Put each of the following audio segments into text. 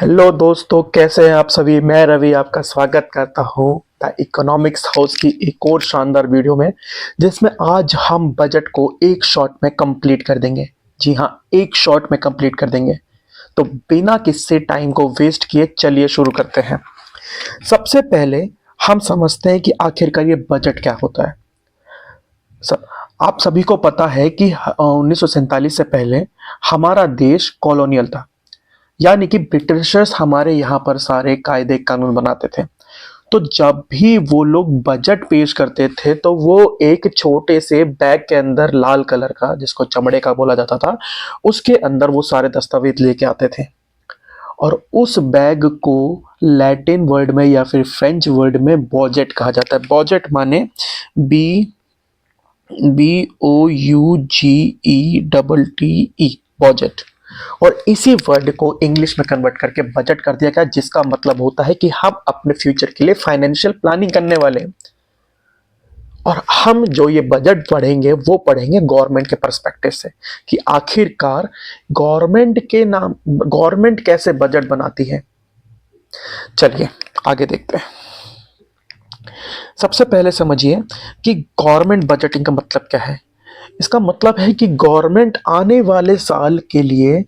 Hello दोस्तों, कैसे हैं आप सभी। मैं रवि आपका स्वागत करता हूं द इकोनॉमिक्स हाउस की एक और शानदार वीडियो में, जिसमें आज हम बजट को एक शॉट में कंप्लीट कर देंगे। जी हां, एक शॉट में कंप्लीट कर देंगे। तो बिना किसी टाइम को वेस्ट किए चलिए शुरू करते हैं। सबसे पहले हम समझते हैं कि आखिरकार ये बजट क्या होता है। सब आप सभी को पता है कि 1947 से पहले हमारा देश कॉलोनियल था, यानी कि ब्रिटिशर्स हमारे यहाँ पर सारे कायदे कानून बनाते थे। तो जब भी वो लोग बजट पेश करते थे तो वो एक छोटे से बैग के अंदर लाल कलर का, जिसको चमड़े का बोला जाता था, उसके अंदर वो सारे दस्तावेज लेके आते थे। और उस बैग को लैटिन वर्ड में या फिर फ्रेंच वर्ड में बजट कहा जाता है। बजट माने B B O U G E double T E, budget. और इसी वर्ड को इंग्लिश में कन्वर्ट करके बजट कर दिया गया, जिसका मतलब होता है कि हम अपने फ्यूचर के लिए फाइनेंशियल प्लानिंग करने वाले हैं। और हम जो ये बजट पढ़ेंगे वो पढ़ेंगे गवर्नमेंट के पर्सपेक्टिव से, कि आखिरकार गवर्नमेंट कैसे बजट बनाती है। चलिए आगे देखते हैं। सबसे पहले समझिए कि गवर्नमेंट बजटिंग का मतलब क्या है। इसका मतलब है कि गवर्नमेंट आने वाले साल के लिए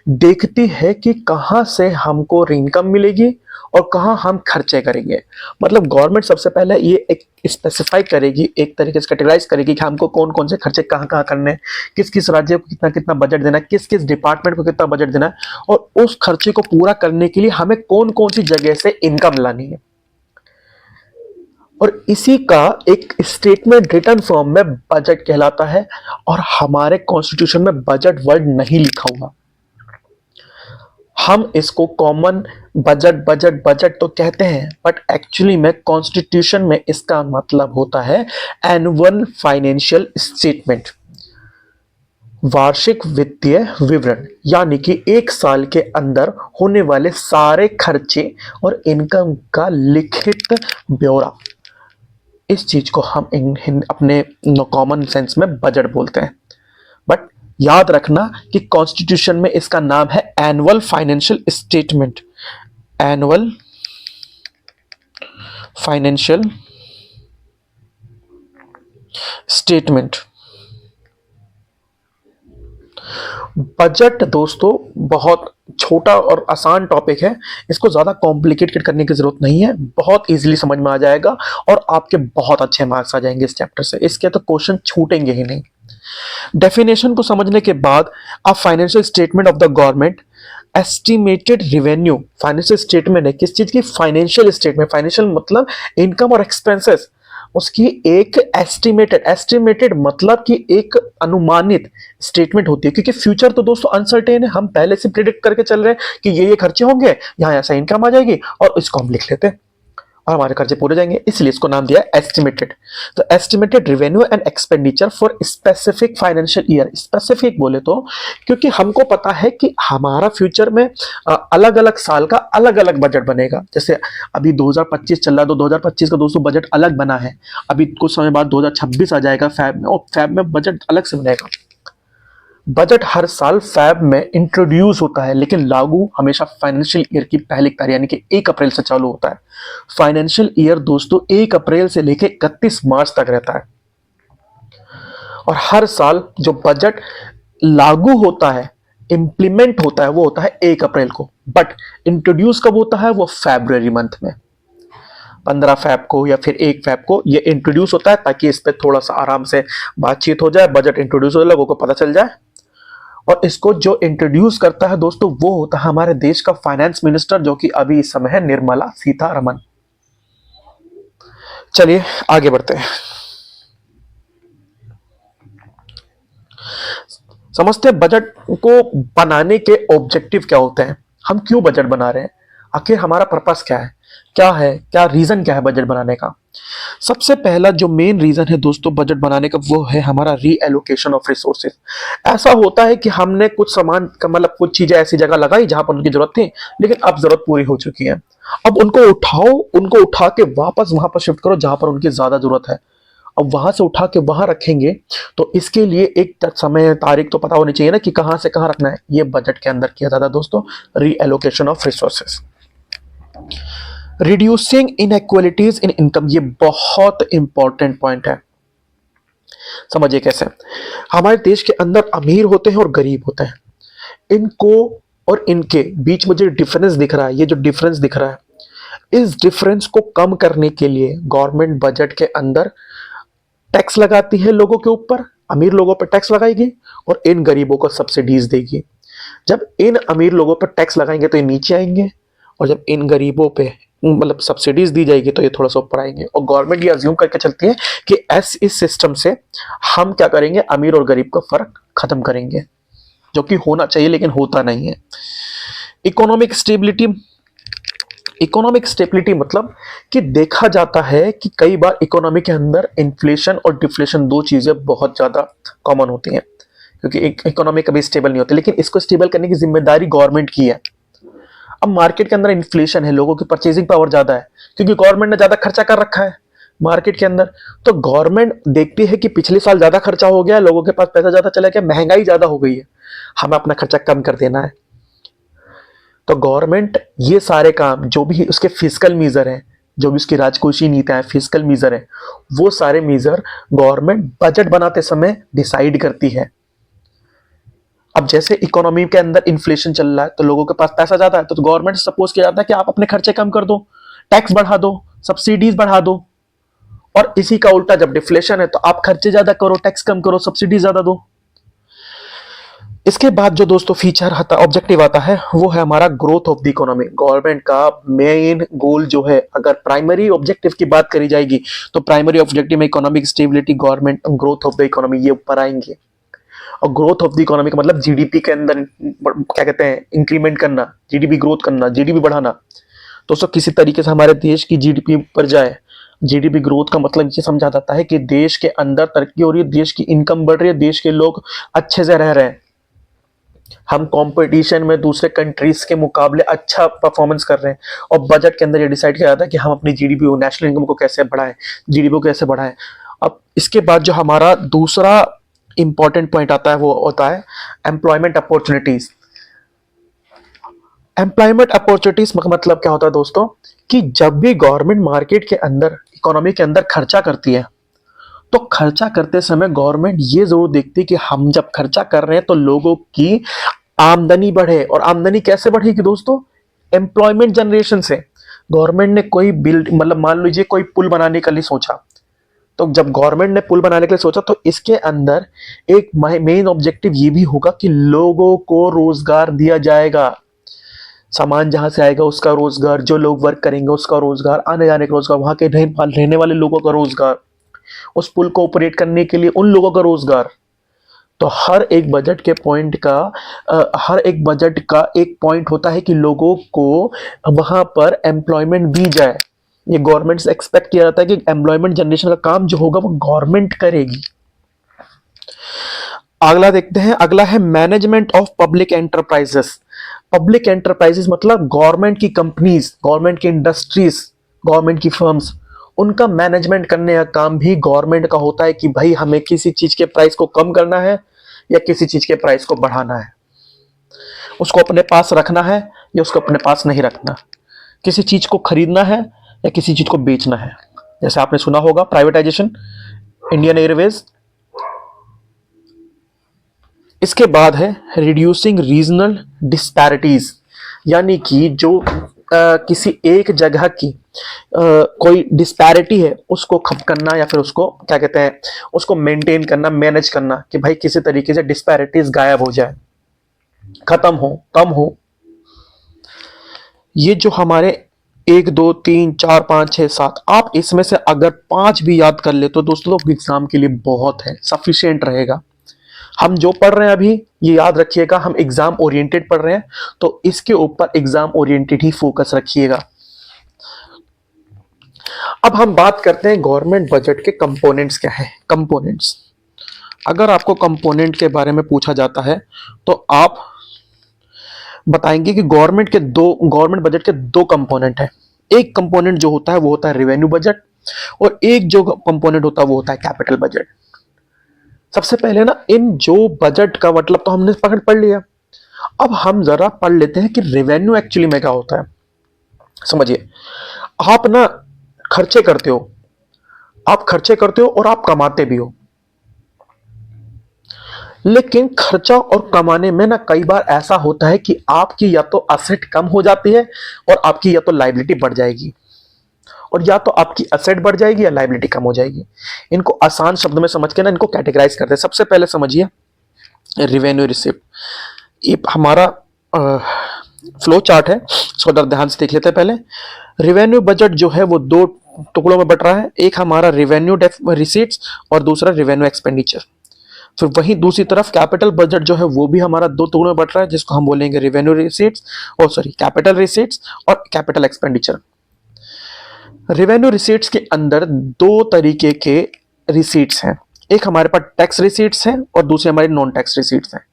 देखती है कि कहां से हमको इनकम मिलेगी और कहां हम खर्चे करेंगे। मतलब गवर्नमेंट सबसे पहले ये एक स्पेसिफाई करेगी, एक तरीके से कैटेगराइज करेगी कि हमको कौन कौन से खर्चे कहां कहां करने हैं, किस किस राज्य को कितना कितना बजट देना है, किस किस डिपार्टमेंट को कितना बजट देना है, और उस खर्चे को पूरा करने के लिए हमें कौन कौन सी जगह से इनकम लानी है। और इसी का एक स्टेटमेंट रिटर्न फॉर्म में बजट कहलाता है। और हमारे कॉन्स्टिट्यूशन में बजट वर्ड नहीं लिखा हुआ। हम इसको कॉमन बजट बजट बजट तो कहते हैं, बट एक्चुअली में कॉन्स्टिट्यूशन में इसका मतलब होता है एनुअल फाइनेंशियल स्टेटमेंट, वार्षिक वित्तीय विवरण। यानी कि एक साल के अंदर होने वाले सारे खर्चे और इनकम का लिखित ब्यौरा। इस चीज को हम अपने कॉमन सेंस में बजट बोलते हैं। बट याद रखना कि कॉन्स्टिट्यूशन में इसका नाम है annual financial statement. Annual financial statement. Budget दोस्तों बहुत छोटा और आसान टॉपिक है, इसको ज्यादा कॉम्प्लिकेटेड करने की जरूरत नहीं है, बहुत इजीली समझ में आ जाएगा और आपके बहुत अच्छे मार्क्स आ जाएंगे इस चैप्टर से। इसके तो क्वेश्चन छूटेंगे ही नहीं। डेफिनेशन को समझने के बाद a financial statement of the government estimated revenue. Financial statement है किस चीज की? Financial statement. फाइनेंशियल मतलब इनकम और एक्सपेंसेस, उसकी एक एस्टिमेटेड मतलब कि एक अनुमानित स्टेटमेंट होती है। क्योंकि फ्यूचर तो दोस्तों अनसर्टेन है, हम पहले से प्रिडिक्ट करके चल रहे हैं कि ये खर्चे होंगे, यहाँ ऐसा इनकम आ जाएगी और इसको हम लिख लेते हैं और हमारे खर्चे पूरे जाएंगे, इसलिए इसको नाम दिया एस्टिमेटेड। तो estimated revenue and expenditure for specific financial year. Specific बोले तो क्योंकि हमको पता है कि हमारा फ्यूचर में अलग अलग साल का अलग अलग बजट बनेगा। जैसे अभी 2025 चल रहा है तो 2025 का दोस्तों बजट अलग बना है। अभी कुछ समय बाद 2026 आ जाएगा फैब में, और फैब में बजट अलग से बनेगा। बजट हर साल फैब में इंट्रोड्यूस होता है, लेकिन लागू हमेशा फाइनेंशियल ईयर की पहली तारीख यानी कि 1 अप्रैल से चालू होता है। फाइनेंशियल ईयर दोस्तों 1 अप्रैल से लेकर 31 मार्च तक रहता है। और हर साल जो बजट लागू होता है, इंप्लीमेंट होता है, वो होता है 1 अप्रैल को। बट इंट्रोड्यूस कब होता है? वो फरवरी मंथ में, 15 फैब को या फिर 1 फैब को ये इंट्रोड्यूस होता है, ताकि इस पर थोड़ा सा आराम से बातचीत हो जाए, बजट इंट्रोड्यूस हो जाए, लोगों को पता चल जाए। और इसको जो इंट्रोड्यूस करता है दोस्तों वो होता है हमारे देश का फाइनेंस मिनिस्टर, जो कि अभी इस समय है निर्मला सीतारमण। चलिए आगे बढ़ते हैं। समझते हैं बजट को बनाने के ऑब्जेक्टिव क्या होते हैं, हम क्यों बजट बना रहे हैं, आखिर हमारा पर्पस क्या है, क्या रीजन क्या है बजट बनाने का। सबसे पहला जो मेन रीजन है दोस्तों बजट बनाने का, वो है हमारा रीएलोकेशन ऑफ रिसोर्सेज। ऐसा होता है कि हमने कुछ सामान मतलब कुछ चीजें ऐसी जगह लगाई जहां पर उनकी जरूरत थी, लेकिन अब जरूरत पूरी हो चुकी है। अब उनको उठाओ, उनको उठा के वापस वहां पर शिफ्ट करो जहां पर उनकी ज्यादा जरूरत है। अब वहां से उठा के वहां रखेंगे तो इसके लिए एक समय तारीख तो पता होनी चाहिए ना कि कहां से कहां रखना है। ये बजट के अंदर किया जाता है दोस्तों, reallocation of resources. Reducing inequalities in income, ये बहुत इंपॉर्टेंट पॉइंट है। समझिए कैसे, हमारे देश के अंदर अमीर होते हैं और गरीब होते हैं, इनको और इनके बीच में जो डिफरेंस दिख रहा है, ये जो डिफरेंस दिख रहा है, इस डिफरेंस को कम करने के लिए गवर्नमेंट बजट के अंदर टैक्स लगाती है लोगों के ऊपर, अमीर लोगों पर टैक्स लगाएगी और इन गरीबों को सब्सिडीज देगी। जब इन अमीर लोगों पर टैक्स लगाएंगे तो ये नीचे आएंगे, और जब इन गरीबों पे मतलब सब्सिडीज दी जाएगी तो ये थोड़ा सा ऊपर आएंगे। और गवर्नमेंट ये अज्यूम करके चलती है कि इस सिस्टम से हम क्या करेंगे, अमीर और गरीब का फर्क खत्म करेंगे, जो कि होना चाहिए लेकिन होता नहीं है। इकोनॉमिक स्टेबिलिटी, इकोनॉमिक स्टेबिलिटी मतलब कि देखा जाता है कि कई बार इकोनॉमी के अंदर इन्फ्लेशन और डिफ्लेशन दो चीजें बहुत ज्यादा कॉमन होती हैं, क्योंकि इकोनॉमी कभी स्टेबल नहीं होती, लेकिन इसको स्टेबल करने की जिम्मेदारी गवर्नमेंट की है। अब मार्केट के अंदर इन्फ्लेशन है, लोगों की परचेजिंग पावर ज्यादा है क्योंकि गवर्नमेंट ने ज्यादा खर्चा कर रखा है मार्केट के अंदर, तो गवर्नमेंट देखती है कि पिछले साल ज्यादा खर्चा हो गया, लोगों के पास पैसा ज्यादा चला गया, महंगाई ज्यादा हो गई है, हमें अपना खर्चा कम कर देना है। तो गवर्नमेंट ये सारे काम जो भी उसके फिस्कल मीजर हैं, जो भी उसकी राजकोषीय नीतियां हैं, फिस्कल मीजर है, वो सारे मीजर गवर्नमेंट बजट बनाते समय डिसाइड करती है। अब जैसे इकोनॉमी के अंदर इन्फ्लेशन चल रहा है तो लोगों के पास पैसा ज्यादा है, तो गवर्नमेंट सपोज किया जाता है कि आप अपने खर्चे कम कर दो, टैक्स बढ़ा दो, सब्सिडीज बढ़ा दो। और इसी का उल्टा जब डिफ्लेशन है तो आप खर्चे ज्यादा करो, टैक्स कम करो, सब्सिडी ज्यादा दो। इसके बाद जो दोस्तों फीचर आता, ऑब्जेक्टिव आता है, वो है हमारा growth of the economy. Government का मेन गोल जो है, अगर प्राइमरी ऑब्जेक्टिव की बात करी जाएगी तो प्राइमरी ऑब्जेक्टिव में economic stability, government growth of the economy, ये ऊपर आएंगे। और ग्रोथ ऑफ द इकोनॉमी का मतलब जीडीपी के अंदर क्या कहते हैं, इंक्रीमेंट करना, जीडीपी ग्रोथ करना, जीडीपी बढ़ाना। दोस्तों किसी तरीके से हमारे देश की जीडीपी ऊपर जाए, जीडीपी ग्रोथ का मतलब ये समझा जाता है कि देश के अंदर तरक्की हो रही है, देश की इनकम बढ़ रही है, देश के लोग अच्छे से रह रहे हैं, हम कंपटीशन में दूसरे कंट्रीज के मुकाबले अच्छा परफॉर्मेंस कर रहे हैं। और बजट के अंदर ये डिसाइड किया जाता है कि हम अपनी जीडीपी को, नेशनल इनकम को कैसे बढ़ाएं, जीडीपी को कैसे बढ़ाएं। अब इसके बाद जो हमारा दूसरा इंपॉर्टेंट पॉइंट आता है वो होता है एम्प्लॉयमेंट अपॉर्चुनिटीज। एम्प्लॉयमेंट अपॉर्चुनिटीज का मतलब क्या होता है दोस्तों, कि जब भी गवर्नमेंट मार्केट के अंदर, इकोनॉमी के अंदर खर्चा करती है तो खर्चा करते समय गवर्नमेंट ये जरूर देखती है कि हम जब खर्चा कर रहे हैं तो लोगों की आमदनी बढ़े। और आमदनी कैसे बढ़ेगी दोस्तों, एम्प्लॉयमेंट जनरेशन से। गवर्नमेंट ने कोई बिल्ड, मतलब मान लीजिए कोई पुल बनाने के लिए सोचा, तो जब गवर्नमेंट ने पुल बनाने के लिए सोचा तो इसके अंदर एक मेन ऑब्जेक्टिव ये भी होगा कि लोगों को रोजगार दिया जाएगा। सामान जहां से आएगा उसका रोजगार, जो लोग वर्क करेंगे उसका रोजगार, आने जाने का रोजगार, वहां के रहने वाले लोगों का रोजगार, उस पुल को ऑपरेट करने के लिए उन लोगों का रोजगार। तो हर एक बजट के पॉइंट का हर एक बजट का एक पॉइंट होता है कि लोगों को वहां पर एम्प्लॉयमेंट दी जाए। ये गवर्नमेंट से एक्सपेक्ट किया जाता है कि एम्प्लॉयमेंट जनरेशन का काम जो होगा वो गवर्नमेंट करेगी। अगला देखते हैं, अगला है management of public enterprises. Public enterprises मतलब गवर्नमेंट की कंपनीज, गवर्नमेंट की इंडस्ट्रीज, गवर्नमेंट की फर्म्स, उनका मैनेजमेंट करने का काम भी गवर्नमेंट का होता है कि भाई हमें किसी चीज के प्राइस को कम करना है या किसी चीज के प्राइस को बढ़ाना है, उसको अपने पास रखना है या उसको अपने पास नहीं रखना, किसी चीज को खरीदना है या किसी चीज को बेचना है। जैसे आपने सुना होगा प्राइवेटाइजेशन, इंडियन एयरवेज। इसके बाद है रिड्यूसिंग रीजनल डिस्पैरिटीज, यानी कि जो किसी एक जगह की कोई डिस्पैरिटी है उसको खत्म करना, या फिर उसको क्या कहते हैं, उसको मेंटेन करना, मैनेज करना, कि भाई किसी तरीके से डिस्पैरिटीज गायब हो जाए, खत्म हो, कम हो। ये जो हमारे 1 2 3 4 5 6 7, आप इसमें से अगर 5 भी याद कर ले तो दोस्तों एग्जाम के लिए बहुत है, सफिशिएंट रहेगा। हम जो पढ़ रहे हैं अभी, ये याद रखिएगा, हम एग्जाम ओरिएंटेड पढ़ रहे हैं, तो इसके ऊपर एग्जाम ओरिएंटेड ही फोकस रखिएगा। अब हम बात करते हैं गवर्नमेंट बजट के कंपोनेंट्स क्या है। कंपोनेंट्स, अगर आपको कंपोनेंट के बारे में पूछा जाता है तो आप बताएंगे कि गवर्नमेंट बजट के दो कंपोनेंट है। एक कंपोनेंट जो होता है वो होता है रेवेन्यू बजट, और एक जो कंपोनेंट होता है वो होता है कैपिटल बजट। सबसे पहले ना इन जो बजट का मतलब तो हमने पढ़ लिया, अब हम जरा पढ़ लेते हैं कि रेवेन्यू एक्चुअली में क्या होता है। समझिए, आप ना खर्चे करते हो, आप खर्चे करते हो और आप कमाते भी हो, लेकिन खर्चा और कमाने में ना कई बार ऐसा होता है कि आपकी या तो असेट कम हो जाती है और आपकी या तो लाइबिलिटी बढ़ जाएगी, और या तो आपकी असेट बढ़ जाएगी या लाइबिलिटी कम हो जाएगी। इनको आसान शब्द में समझ के ना इनको कैटेगराइज करते हैं। सबसे पहले समझिए रिवेन्यू रिसिप्ट, ये हमारा फ्लो चार्ट है, इसको ध्यान से देख लेते हैं। पहले रिवेन्यू बजट जो है वो दो टुकड़ों में बट रहा है, एक हमारा रिवेन्यू रिसीट्स और दूसरा रिवेन्यू एक्सपेंडिचर। फिर वहीं दूसरी तरफ कैपिटल बजट जो है वो भी हमारा दो टुकड़ों में बट रहा है, जिसको हम बोलेंगे रिवेन्यू रिसीट्स और सॉरी कैपिटल रिसीट्स और कैपिटल एक्सपेंडिचर। रिवेन्यू रिसीट्स के अंदर दो तरीके के रिसीट्स हैं, एक हमारे पास टैक्स रिसीट्स हैं और दूसरे हमारे नॉन टैक्स रिसीट्स हैं।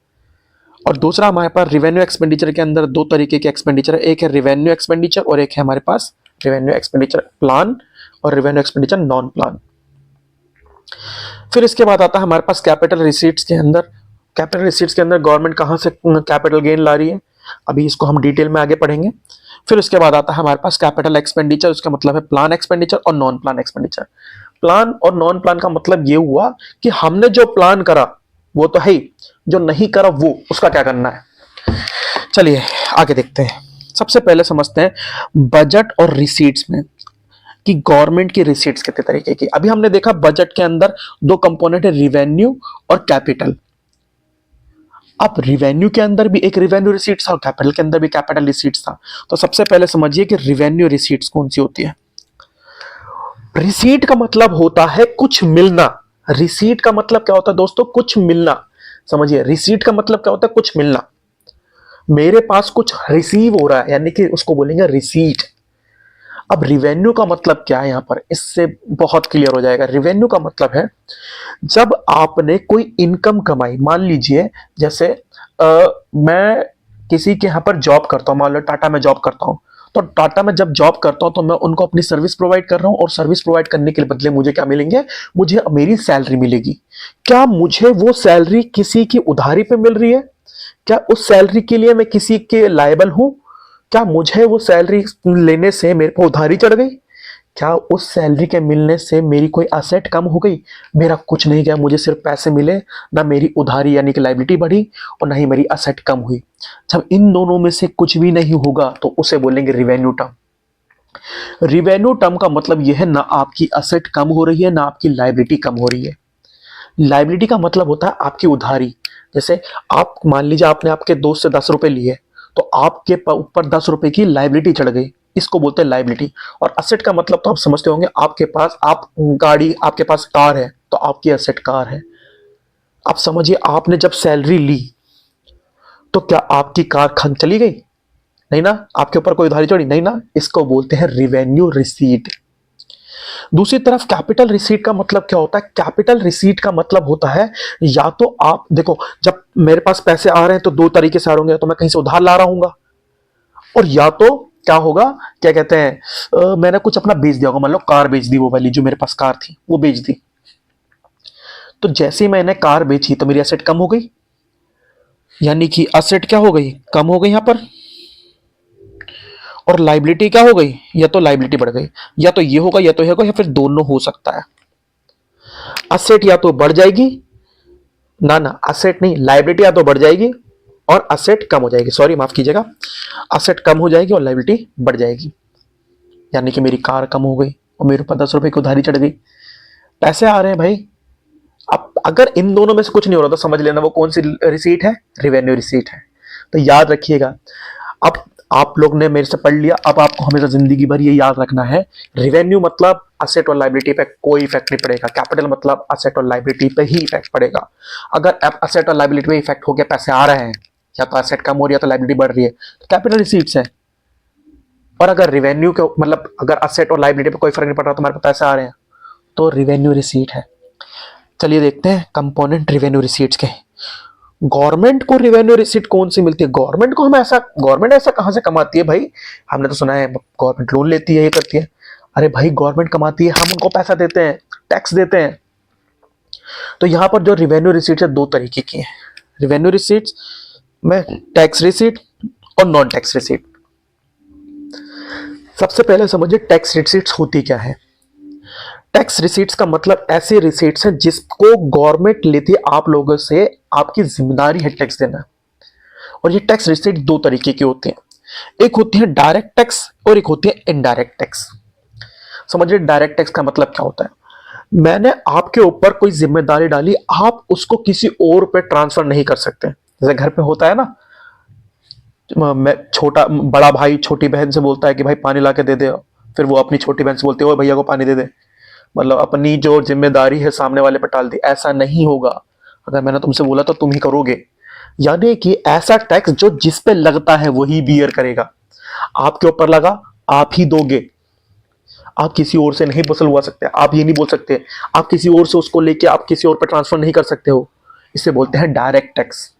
और दूसरा हमारे पास रिवेन्यू एक्सपेंडिचर के अंदर दो तरीके के एक्सपेंडिचर है, एक है रिवेन्यू एक्सपेंडिचर और एक है हमारे पास रिवेन्यू एक्सपेंडिचर प्लान और रिवेन्यू एक्सपेंडिचर नॉन प्लान। फिर इसके बाद आता है हमारे पास कैपिटल रिसीट्स के अंदर। कैपिटल रिसीट्स के अंदर गवर्नमेंट कहां से कैपिटल गेन ला रही है, अभी इसको हम डिटेल में आगे पढ़ेंगे। फिर उसके बाद आता है हमारे पास कैपिटल एक्सपेंडिचर, उसका मतलब है प्लान एक्सपेंडिचर और नॉन प्लान एक्सपेंडिचर। प्लान और नॉन प्लान का मतलब ये हुआ कि हमने जो प्लान करा वो तो है ही, जो नहीं करा वो उसका क्या करना है। चलिए आगे देखते हैं। सबसे पहले समझते हैं बजट और रिसीट्स में कि गवर्नमेंट की रिसीट्स कितने तरीके की। अभी हमने देखा बजट के अंदर दो कंपोनेंट है, रिवेन्यू और कैपिटल। अब रिवेन्यू के अंदर भी एक रिवेन्यू रिसीट्स था और कैपिटल के अंदर भी कैपिटल रिसीट्स था। तो सबसे पहले समझिए कि रिवेन्यू रिसीट्स कौन सी होती है। रिसीट का मतलब होता है कुछ मिलना। रिसीट का मतलब क्या होता है दोस्तों, कुछ मिलना। समझिए, रिसीट का मतलब क्या होता है, कुछ मिलना। मेरे पास कुछ रिसीव हो रहा है यानी कि उसको बोलेंगे रिसीट। अब रिवेन्यू का मतलब क्या है यहां पर, इससे बहुत क्लियर हो जाएगा। रिवेन्यू का मतलब है जब आपने कोई इनकम कमाई, मान लीजिए जैसे मैं किसी के यहां पर जॉब करता हूं, मान लो टाटा में जॉब करता हूं, तो टाटा में जब जॉब करता हूं तो मैं उनको अपनी सर्विस प्रोवाइड कर रहा हूं और सर्विस प्रोवाइड करने के बदले मुझे क्या मिलेंगे, मुझे मेरी सैलरी मिलेगी। क्या मुझे वो सैलरी किसी की उधारी पे मिल रही है? क्या उस सैलरी के लिए मैं किसी के लायबल हूं? क्या मुझे वो सैलरी लेने से मेरे को उधारी चढ़ गई? क्या उस सैलरी के मिलने से मेरी कोई असेट कम हो गई? मेरा कुछ नहीं गया, मुझे सिर्फ पैसे मिले, ना मेरी उधारी यानी कि लायबिलिटी बढ़ी और ना ही मेरी असेट कम हुई। जब इन दोनों में से कुछ भी नहीं होगा तो उसे बोलेंगे रिवेन्यू टर्म। रिवेन्यू टर्म का मतलब यह है ना आपकी असेट कम हो रही है ना आपकी लायबिलिटी कम हो रही है। लायबिलिटी का मतलब होता है आपकी उधारी। जैसे आप मान लीजिए आपने आपके दोस्त से 10 रुपए लिए तो आपके ऊपर 10 रुपए की लायबिलिटी चढ़ गई, इसको बोलते हैं लायबिलिटी। और असेट का मतलब तो आप समझते होंगे, आपके पास आप गाड़ी, आपके पास कार है तो आपकी असेट कार है। आप समझिए आपने जब सैलरी ली तो क्या आपकी कार खन चली गई? नहीं ना। आपके ऊपर कोई उधारी चढ़ी? नहीं ना। इसको बोलते हैं रिवेन्यू रिसीट। दूसरी तरफ कैपिटल रिसीट का मतलब क्या होता है? कैपिटल रिसीट का मतलब होता है या तो आप देखो, जब मेरे पास पैसे आ रहे हैं तो दो तरीके से आ रहे होंगे, तो मैं कहीं से उधार ला रहा हूंगा और या तो क्या होगा, क्या कहते हैं, मैंने कुछ अपना बेच दिया होगा, मान लो कार बेच दी, वो वाली जो मेरे पास कार थी वो बेच दी। तो जैसे ही मैंने कार बेची तो मेरी एसेट कम हो गई, यानी कि एसेट क्या हो गई, कम हो गई यहां पर। और लाइबिलिटी क्या हो गई, या तो लाइबिलिटी बढ़ गई, या तो ये होगा या तो ये होगा या फिर दोनों हो सकता है। एसेट या तो बढ़ जाएगी, ना ना एसेट नहीं, लाइबिलिटी या तो बढ़ जाएगी और एसेट कम हो जाएगी, सॉरी माफ कीजिएगा, एसेट कम हो जाएगी और लाइबिलिटी बढ़ जाएगी। यानी कि मेरी कार कम हो गई और मेरे ऊपर 10 रुपए की उधारी चढ़ गई, पैसे आ रहे हैं भाई। अब अगर इन दोनों में से कुछ नहीं हो रहा तो समझ लेना वो कौन सी रिसीट है, रिवेन्यू रिसीट है। तो याद रखिएगा। अब आप लोग ने मेरे से पढ़ लिया, अब आपको हमेशा जिंदगी भर ये याद रखना है, रिवेन्यू मतलब असेट और लाइबिलिटी पे कोई इफेक्ट नहीं पड़ेगा, कैपिटल मतलब असेट और लाइबिलिटी पे ही इफेक्ट पड़ेगा। अगर असेट और लाइबिलिटी पे इफेक्ट हो गया, पैसे आ रहे हैं, या तो असेट कम हो रही है तो लाइबिलिटी बढ़ रही है, तो कैपिटल रिसीट्स है। और अगर रिवेन्यू के मतलब अगर असेट और लाइबिलिटी पे कोई फर्क नहीं पड़ रहा, तुम्हारे पास पैसे आ रहे हैं, तो रिवेन्यू रिसीट है। चलिए देखते हैं कंपोनेंट रिवेन्यू रिसीट्स के। गवर्नमेंट को रिवेन्यू रिसीट कौन सी मिलती है? गवर्नमेंट ऐसा कहां से कमाती है भाई? हमने तो सुना है गवर्नमेंट लोन लेती है, ये करती है। अरे भाई गवर्नमेंट कमाती है, हम उनको पैसा देते हैं, टैक्स देते हैं। तो यहां पर जो रिवेन्यू रिसीट्स है दो तरीके की है। रिवेन्यू रिसीट्स में टैक्स रिसीट और नॉन टैक्स रिसीट। सबसे पहले समझिए टैक्स रिसीट्स होती क्या है। टैक्स रिसीट्स का मतलब ऐसे रिसीट्स हैं जिसको गवर्नमेंट लेती है आप लोगों से, आपकी जिम्मेदारी है टैक्स देना। और ये टैक्स रिसीट दो तरीके की होती हैं, एक होती है डायरेक्ट टैक्स और एक होती है इनडायरेक्ट टैक्स। समझिए डायरेक्ट टैक्स का मतलब क्या होता है। मैंने आपके ऊपर कोई जिम्मेदारी डाली, आप उसको किसी और पे ट्रांसफर नहीं कर सकते। जैसे घर पे होता है ना, मैं बड़ा भाई छोटी बहन से बोलता है कि भाई पानी ला के दे दे, फिर वो अपनी छोटी बहन से बोलती है ओ भैया को पानी दे दे। मतलब अपनी जो जिम्मेदारी है सामने वाले पे टाल दी। ऐसा नहीं होगा, अगर मैंने तुमसे बोला तो तुम ही करोगे। यानी कि ऐसा टैक्स जो जिस पे लगता है वही बियर करेगा। आपके ऊपर लगा, आप ही दोगे, आप किसी और से नहीं वसूलवा सकते। आप ये नहीं बोल सकते आप किसी और से उसको लेके आप किसी और पे ट्रांसफर नहीं कर सकते हो। इसे बोलते हैं डायरेक्ट टैक्स।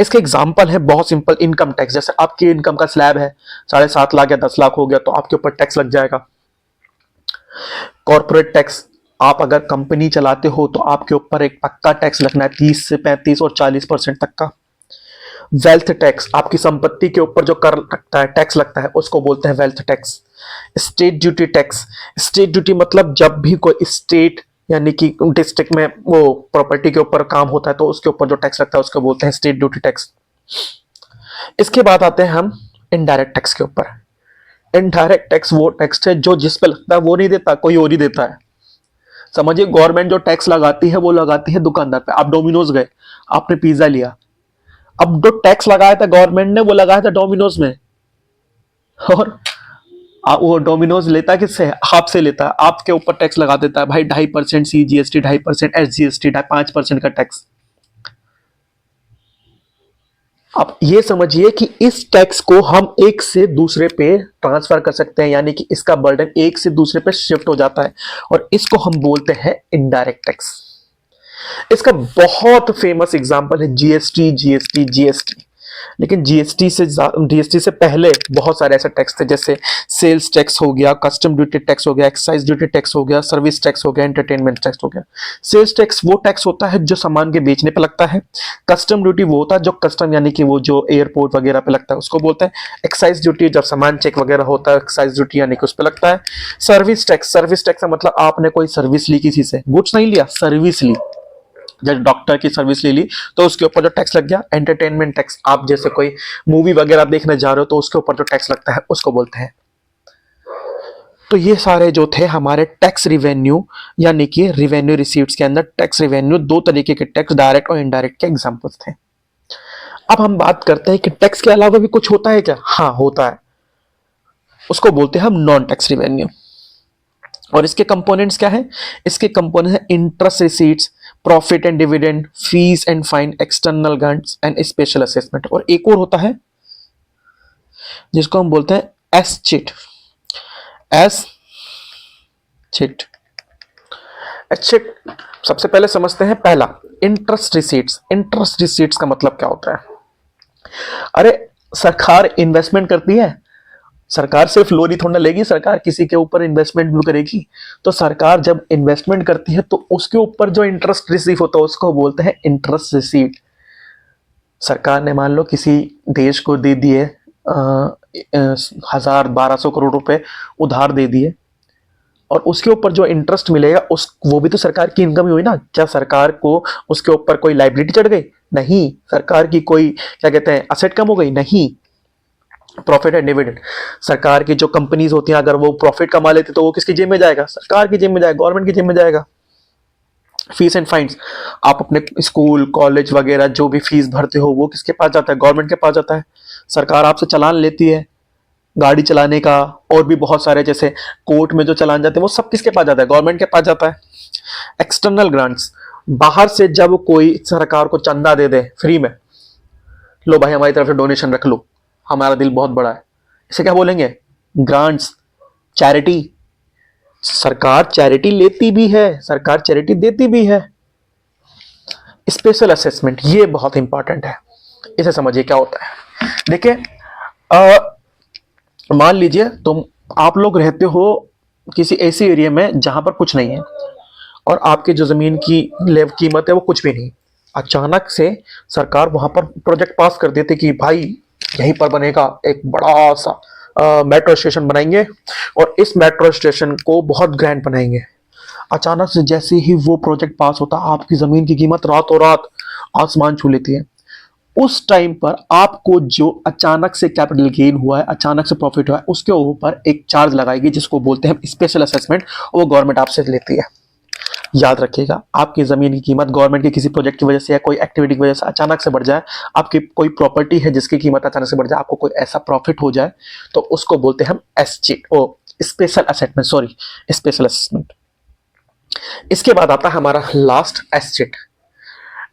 इसके एग्जाम्पल है बहुत सिंपल, इनकम टैक्स। जैसे आपकी इनकम का स्लैब है 7.5 लाख या 10 लाख हो गया तो आपके ऊपर टैक्स लग जाएगा। कॉर्पोरेट टैक्स, आप अगर कंपनी चलाते हो तो आपके ऊपर एक पक्का टैक्स लगना है 30 से 35 और 40% तक का। वेल्थ टैक्स, आपकी संपत्ति के ऊपर जो कर लगता है, टैक्स लगता है, उसको बोलते हैं wealth tax. State duty tax, state duty मतलब जब भी कोई स्टेट यानी कि डिस्ट्रिक्ट में वो प्रॉपर्टी के ऊपर काम होता है तो उसके ऊपर जो टैक्स लगता है उसको बोलते हैं स्टेट ड्यूटी टैक्स। इसके बाद आते हैं हम इनडायरेक्ट टैक्स के ऊपर। इनडायरेक्ट टैक्स वो टैक्स है जो जिस पे लगता है वो नहीं देता, कोई और ही देता है। समझिए गवर्नमेंट जो टैक्स लगाती है वो लगाती है दुकानदार पे। आप डोमिनोज गए, आपने पिज्जा लिया, अब जो टैक्स लगाया था गवर्नमेंट ने वो लगाया था डोमिनोज में। और वो डोमिनोज लेता किससे, आपसे लेता है, आपके ऊपर टैक्स लगा देता है भाई 2.5% CGST, 2.5% SGST, 5% का टैक्स। आप ये समझिए कि इस टैक्स को हम एक से दूसरे पे ट्रांसफर कर सकते हैं, यानी कि इसका बर्डन एक से दूसरे पे शिफ्ट हो जाता है और इसको हम बोलते हैं इनडायरेक्ट टैक्स। इसका बहुत फेमस एग्जांपल है जीएसटी, जीएसटी, जीएसटी। लेकिन जीएसटी से पहले बहुत सारे ऐसे टैक्स थे, जैसे सेल्स टैक्स हो गया, कस्टम ड्यूटी टैक्स हो गया, एक्साइज ड्यूटी टैक्स हो गया, सर्विस टैक्स हो गया, एंटरटेनमेंट टैक्स हो गया। सेल्स टैक्स वो टैक्स होता है जो सामान के बेचने पे लगता है। कस्टम ड्यूटी वो होता है जो कस्टम यानी कि वो जो एयरपोर्ट वगैरह पे लगता है उसको बोलते हैं। एक्साइज ड्यूटी जब सामान चेक वगैरह होता है, एक्साइज ड्यूटी यानी कि उस पर लगता है। सर्विस टैक्स का मतलब आपने कोई सर्विस ली किसी से, गुड्स नहीं लिया, सर्विस ली, जैसे डॉक्टर की सर्विस ले ली तो उसके ऊपर जो टैक्स लग गया। एंटरटेनमेंट टैक्स, आप जैसे कोई मूवी वगैरह देखने जा रहे हो तो उसके ऊपर जो टैक्स लगता है उसको बोलते हैं। तो ये सारे जो थे हमारे टैक्स रिवेन्यू यानी कि रिवेन्यू रिसीट्स के अंदर टैक्स रिवेन्यू, दो तरीके के टैक्स, डायरेक्ट और इनडायरेक्ट के एग्जांपल्स थे। अब हम बात करते हैं कि टैक्स के अलावा भी कुछ होता है क्या। हाँ होता है, उसको बोलते हैं हम नॉन टैक्स रिवेन्यू। और इसके कंपोनेंट्स क्या है, इसके कंपोनेंट्स हैं interest receipts, profit and dividend, fees and fine, external grants and special assessment. और एक और होता है जिसको हम बोलते हैं S chit. S chit, S chit सबसे पहले समझते हैं। पहला इंटरेस्ट रिसीट्स। इंटरेस्ट रिसीट्स का मतलब क्या होता है। अरे सरकार इन्वेस्टमेंट करती है, सरकार सिर्फ लोन ही थोड़ा लेगी, सरकार किसी के ऊपर इन्वेस्टमेंट भी करेगी। तो सरकार जब इन्वेस्टमेंट करती है तो उसके ऊपर जो इंटरेस्ट रिसीव होता है उसको बोलते हैं इंटरेस्ट रिसीट। सरकार ने मान लो किसी देश को दे दिए 1,000-1,200 करोड़ रुपए उधार दे दिए, और उसके ऊपर जो इंटरेस्ट मिलेगा उस वो भी तो सरकार की इनकम ही हुई ना। क्या सरकार को उसके ऊपर कोई लायबिलिटी चढ़ गई? नहीं। सरकार की कोई क्या कहते हैं असेट कम हो गई? नहीं। प्रॉफिट एंड डिविडेंड, सरकार की जो कंपनीज होती हैं अगर वो प्रॉफिट कमा लेती तो वो किसकी जेब में जाएगा? सरकार की जेब में जाएगा, गवर्नमेंट की जेब में जाएगा। फीस एंड फाइन्स, आप अपने स्कूल कॉलेज वगैरह जो भी फीस भरते हो वो किसके पास जाता है? गवर्नमेंट के पास जाता है। सरकार आपसे चालान लेती है गाड़ी चलाने का, और भी बहुत सारे जैसे कोर्ट में जो चालान जाते हैं वो सब किसके पास जाता है? गवर्नमेंट के पास जाता है। एक्सटर्नल ग्रांट्स, बाहर से जब कोई सरकार को चंदा दे दे फ्री में, लो भाई हमारी तरफ से डोनेशन रख लो, हमारा दिल बहुत बड़ा है, इसे क्या बोलेंगे? ग्रांट्स। चैरिटी, सरकार चैरिटी लेती भी है, सरकार चैरिटी देती भी है। स्पेशल असेसमेंट, ये बहुत इंपॉर्टेंट है, इसे समझिए क्या होता है। देखिए मान लीजिए आप लोग रहते हो किसी ऐसी एरिया में जहां पर कुछ नहीं है और आपकी जो जमीन की कीमत है वो कुछ भी नहीं, अचानक से सरकार वहां पर प्रोजेक्ट पास कर देती कि भाई यहीं पर बनेगा एक बड़ा सा मेट्रो स्टेशन बनाएंगे और इस मेट्रो स्टेशन को बहुत ग्रैंड बनाएंगे। अचानक से जैसे ही वो प्रोजेक्ट पास होता, आपकी जमीन की कीमत रातों रात आसमान छू लेती है। उस टाइम पर आपको जो अचानक से कैपिटल गेन हुआ है, अचानक से प्रॉफिट हुआ है, उसके ऊपर एक चार्ज लगाएगी जिसको बोलते हैं स्पेशल असेसमेंट, वो गवर्नमेंट आपसे लेती है। याद रखिएगा, आपकी जमीन की कीमत गवर्नमेंट के किसी प्रोजेक्ट की वजह से या कोई एक्टिविटी की वजह से अचानक से बढ़ जाए, आपकी कोई प्रॉपर्टी है जिसकी कीमत अचानक से बढ़ जाए, आपको कोई ऐसा प्रॉफिट हो जाए, तो उसको बोलते हैं हम special assessment, sorry special assessment. इसके बाद आता है हमारा लास्ट एस्टेट।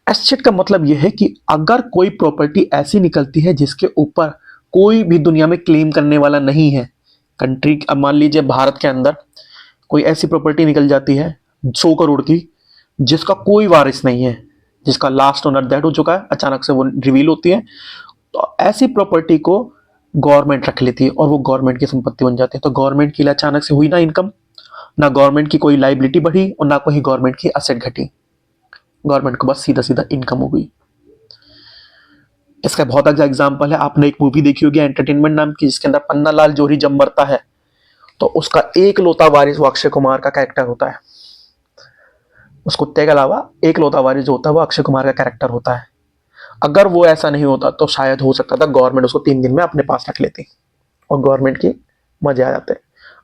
एस्टेट का मतलब यह है कि अगर कोई प्रॉपर्टी ऐसी निकलती है जिसके ऊपर कोई भी दुनिया में क्लेम करने वाला नहीं है, कंट्री, अब मान लीजिए भारत के अंदर कोई ऐसी प्रॉपर्टी निकल जाती है 100 करोड़ की जिसका कोई वारिस नहीं है, जिसका लास्ट ओनर डेड हो चुका है, अचानक से वो रिवील होती है, तो ऐसी प्रॉपर्टी को गवर्नमेंट रख लेती है और वो गवर्नमेंट की संपत्ति बन जाती है। तो गवर्नमेंट के लिए अचानक से हुई ना इनकम, ना गवर्नमेंट की कोई लाइबिलिटी बढ़ी और ना कोई गवर्नमेंट की असेट घटी, गवर्नमेंट को बस सीधा सीधा इनकम हो गई। इसका बहुत अच्छा एग्जांपल है, आपने एक मूवी देखी होगी एंटरटेनमेंट नाम की, जिसके अंदर पन्ना लाल जोहरी जब मरता है तो उसका एक लौता वारिस वो अक्षय कुमार का कैरेक्टर होता है। उस कुत्ते के अलावा एक लौता वारिस जो होता है वो अक्षय कुमार का कैरेक्टर होता है। अगर वो ऐसा नहीं होता तो शायद हो सकता था गवर्नमेंट उसको 3 दिन में अपने पास रख लेती और गवर्नमेंट की मजे आ जाते,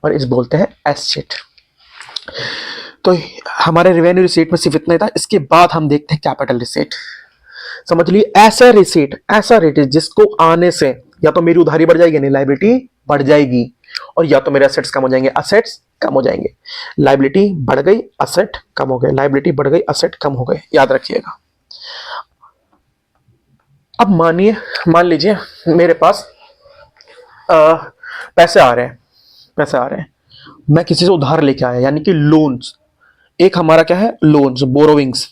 और इस बोलते हैं एसेट। तो हमारे रेवेन्यू रिसीट में सिर्फ इतना ही था। इसके बाद हम देखते हैं कैपिटल रिसीट। समझ लिए, ऐसा रेट जिसको आने से या तो मेरी उधारी बढ़ जाएगी यानी लाइबिलिटी बढ़ जाएगी, और या तो मेरे असेट्स कम हो जाएंगे, असेट्स कम हो जाएंगे। लाइबिलिटी बढ़ गई, असेट कम हो गए, लाइबिलिटी बढ़ गई, असेट कम हो गए, याद रखिएगा। अब मान लीजिए मेरे पास पैसे आ रहे हैं, मैं किसी से उधार लेके आया, यानी कि लोन्स। एक हमारा क्या है, लोन्स, बोरोविंग्स।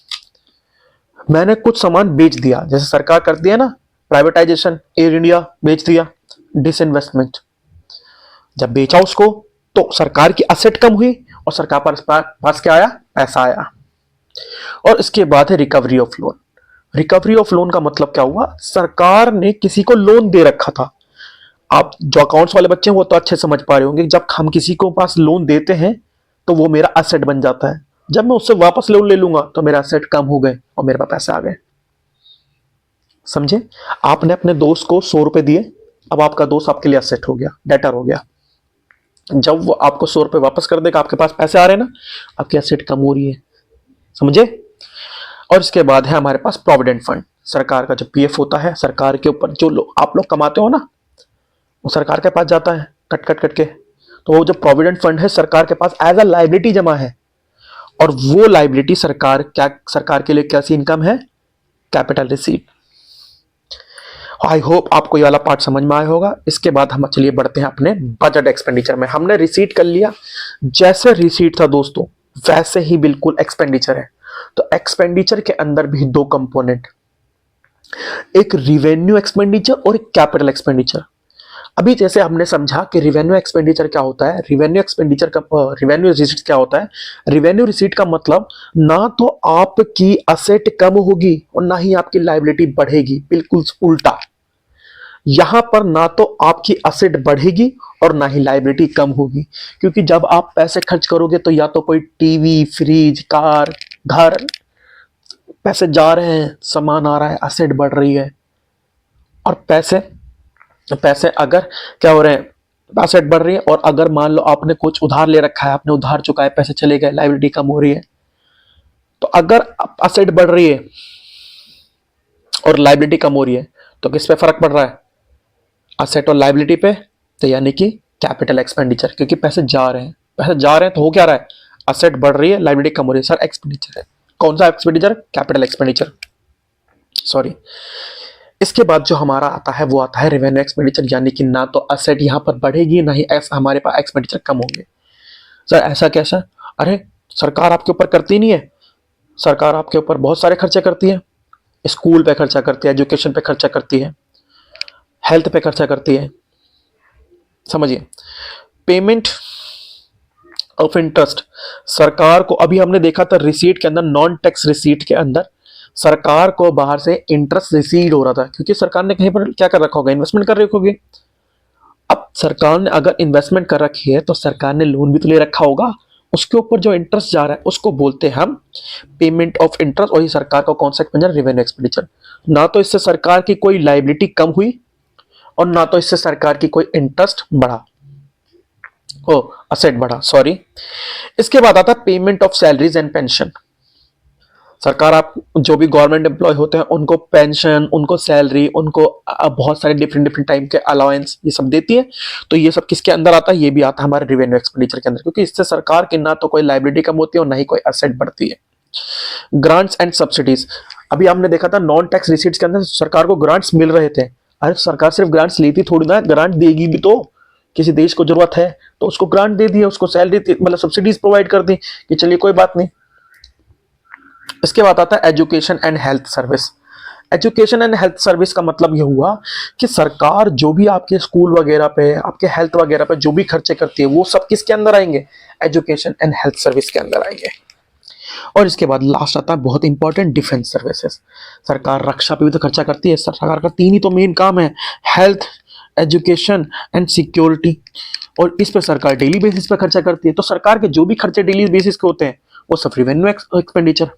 मैंने कुछ सामान बेच दिया, जैसे सरकार करती है ना प्राइवेटाइजेशन, एयर इंडिया बेच दिया, डिसइन्वेस्टमेंट। जब बेचा उसको तो सरकार की असेट कम हुई और सरकार पास क्या आया, पैसा आया। और इसके बाद है recovery of loan. Recovery of loan का मतलब क्या हुआ, सरकार ने किसी को लोन दे रखा था। आप जो अकाउंट्स वाले बच्चे हैं वो तो अच्छे समझ पा रहे होंगे, जब हम किसी को पास लोन देते हैं तो वो मेरा असेट बन जाता है। जब मैं उससे वापस लोन ले लूंगा तो मेरा असेट कम हो गए और मेरे पास पैसे आ गए। समझे, आपने अपने दोस्त को 100 रुपए दिए, अब आपका दोस्त आपके लिए असेट हो गया, डेटर हो गया। जब वो आपको 100 रुपए वापस कर देगा, आपके पास पैसे आ रहे हैं ना, आपकी असेट कम हो रही है। समझे। और इसके बाद है हमारे पास प्रोविडेंट फंड। सरकार का जो पीएफ होता है, सरकार के ऊपर जो आप लोग कमाते हो ना, वो सरकार के पास जाता है कट के। तो वो जो प्रोविडेंट फंड है सरकार के पास एज अ लाइबिलिटी जमा है, और वो लाइबिलिटी सरकार के लिए कैसी इनकम है, कैपिटल रिसीट। आई होप आपको ये वाला पार्ट समझ में आया होगा। इसके बाद हम चलिए बढ़ते हैं अपने बजट एक्सपेंडिचर में। हमने रिसीट कर लिया, जैसे रिसीट था दोस्तों वैसे ही बिल्कुल एक्सपेंडिचर है। तो एक्सपेंडिचर के अंदर भी 2 कंपोनेंट, एक रिवेन्यू एक्सपेंडिचर और एक कैपिटल एक्सपेंडिचर। अभी जैसे हमने समझा कि रिवेन्यू एक्सपेंडिचर क्या होता है, रिवेन्यू रिसीट क्या होता है। रिवेन्यू रिसीट का मतलब ना तो आपकी असेट कम होगी और ना ही आपकी लायबिलिटी बढ़ेगी, बिल्कुल उल्टा। यहां पर ना तो आपकी असेट बढ़ेगी और ना ही लायबिलिटी कम होगी, क्योंकि जब आप पैसे खर्च करोगे तो या तो कोई टीवी, फ्रिज, कार, घर, पैसे जा रहे हैं, सामान आ रहा है, असेट बढ़ रही है। और पैसे अगर क्या हो रहे हैं, एसेट बढ़ रही है। और अगर मान लो आपने कुछ उधार ले रखा है, आपने उधार चुकाए, पैसे चले गए, लायबिलिटी कम हो रही है। तो अगर एसेट बढ़ रही है और लायबिलिटी कम हो रही है तो किस पे फर्क पड़ रहा है, एसेट और लायबिलिटी पे। तो यानी कि कैपिटल एक्सपेंडिचर, क्योंकि पैसे जा रहे हैं तो हो क्या रहा है, एसेट बढ़ रही है, लायबिलिटी कम हो रही है। सर एक्सपेंडिचर है, कौन सा एक्सपेंडिचर, कैपिटल एक्सपेंडिचर, सॉरी। इसके बाद जो हमारा आता है वो आता है रेवेन्यू एक्सपेंडिचर, यानी कि ना तो असेट यहाँ पर बढ़ेगी ना ही हमारे पास एक्सपेंडिचर कम होंगे। सर ऐसा कैसा, अरे सरकार आपके ऊपर करती नहीं है, सरकार आपके ऊपर बहुत सारे खर्चे करती है। स्कूल पे खर्चा करती है, एजुकेशन पे खर्चा करती है, हेल्थ पे खर्चा करती है। समझिए, पेमेंट ऑफ इंटरेस्ट सरकार को, अभी हमने देखा था रिसीट के अंदर, नॉन टैक्स रिसीट के अंदर सरकार को बाहर से इंटरेस्ट रिसीड हो रहा था, क्योंकि सरकार ने कहीं पर क्या कर रखा होगा, इन्वेस्टमेंट कर रखी होगी। अब सरकार ने अगर इन्वेस्टमेंट कर रखी है तो सरकार ने लोन भी तो ले रखा होगा, उसके ऊपर जो इंटरेस्ट जा रहा है उसको बोलते हैं हम पेमेंट ऑफ इंटरेस्ट, और ये सरकार का कौन सा एक्सपेंडिचर, रेवेन्यू एक्सपेंडिचर। ना तो इससे सरकार की कोई लाइबिलिटी कम हुई और ना तो इससे सरकार की कोई इंटरेस्ट बढ़ा, ओ असेट बढ़ा, सॉरी। इसके बाद आता है payment of salaries and pension. सरकार, आप जो भी गवर्नमेंट एम्प्लॉय होते हैं उनको पेंशन, उनको सैलरी, उनको बहुत सारे डिफरेंट डिफरेंट टाइप के अलाउंस ये सब देती है। तो ये सब किसके अंदर आता है, ये भी आता है हमारे रेवेन्यू एक्सपेंडिचर के अंदर, क्योंकि इससे सरकार की ना तो कोई लाइबिलिटी कम होती है और ना ही कोई असेट बढ़ती है। ग्रांट्स एंड सब्सिडीज, अभी हमने देखा था नॉन टैक्स रिसीट्स के अंदर सरकार को ग्रांट्स मिल रहे थे। अरे सरकार सिर्फ ग्रांट्स लेती थोड़ी ना, ग्रांट देगी भी तो। किसी देश को जरूरत है तो उसको ग्रांट दे दिया, उसको सैलरी मतलब सब्सिडीज प्रोवाइड कर दी कि चलिए कोई बात नहीं। इसके बाद आता है education and health service. Education and health service का मतलब यह हुआ कि सरकार जो भी आपके स्कूल वगैरह पे, आपके हेल्थ वगैरह पे जो भी खर्चे करती है वो सब किसके अंदर आएंगे, एजुकेशन एंड हेल्थ सर्विस के अंदर आएंगे। और इसके बाद लास्ट आता है बहुत इंपॉर्टेंट, डिफेंस सर्विसेज। सरकार रक्षा पे भी तो खर्चा करती है। सरकार का 3 ही तो मेन काम है, हेल्थ, एजुकेशन एंड सिक्योरिटी, और इस पर सरकार डेली बेसिस पे खर्चा करती है। तो सरकार के जो भी खर्चे डेली बेसिस के होते हैं वो सब रेवेन्यू एक्सपेंडिचर।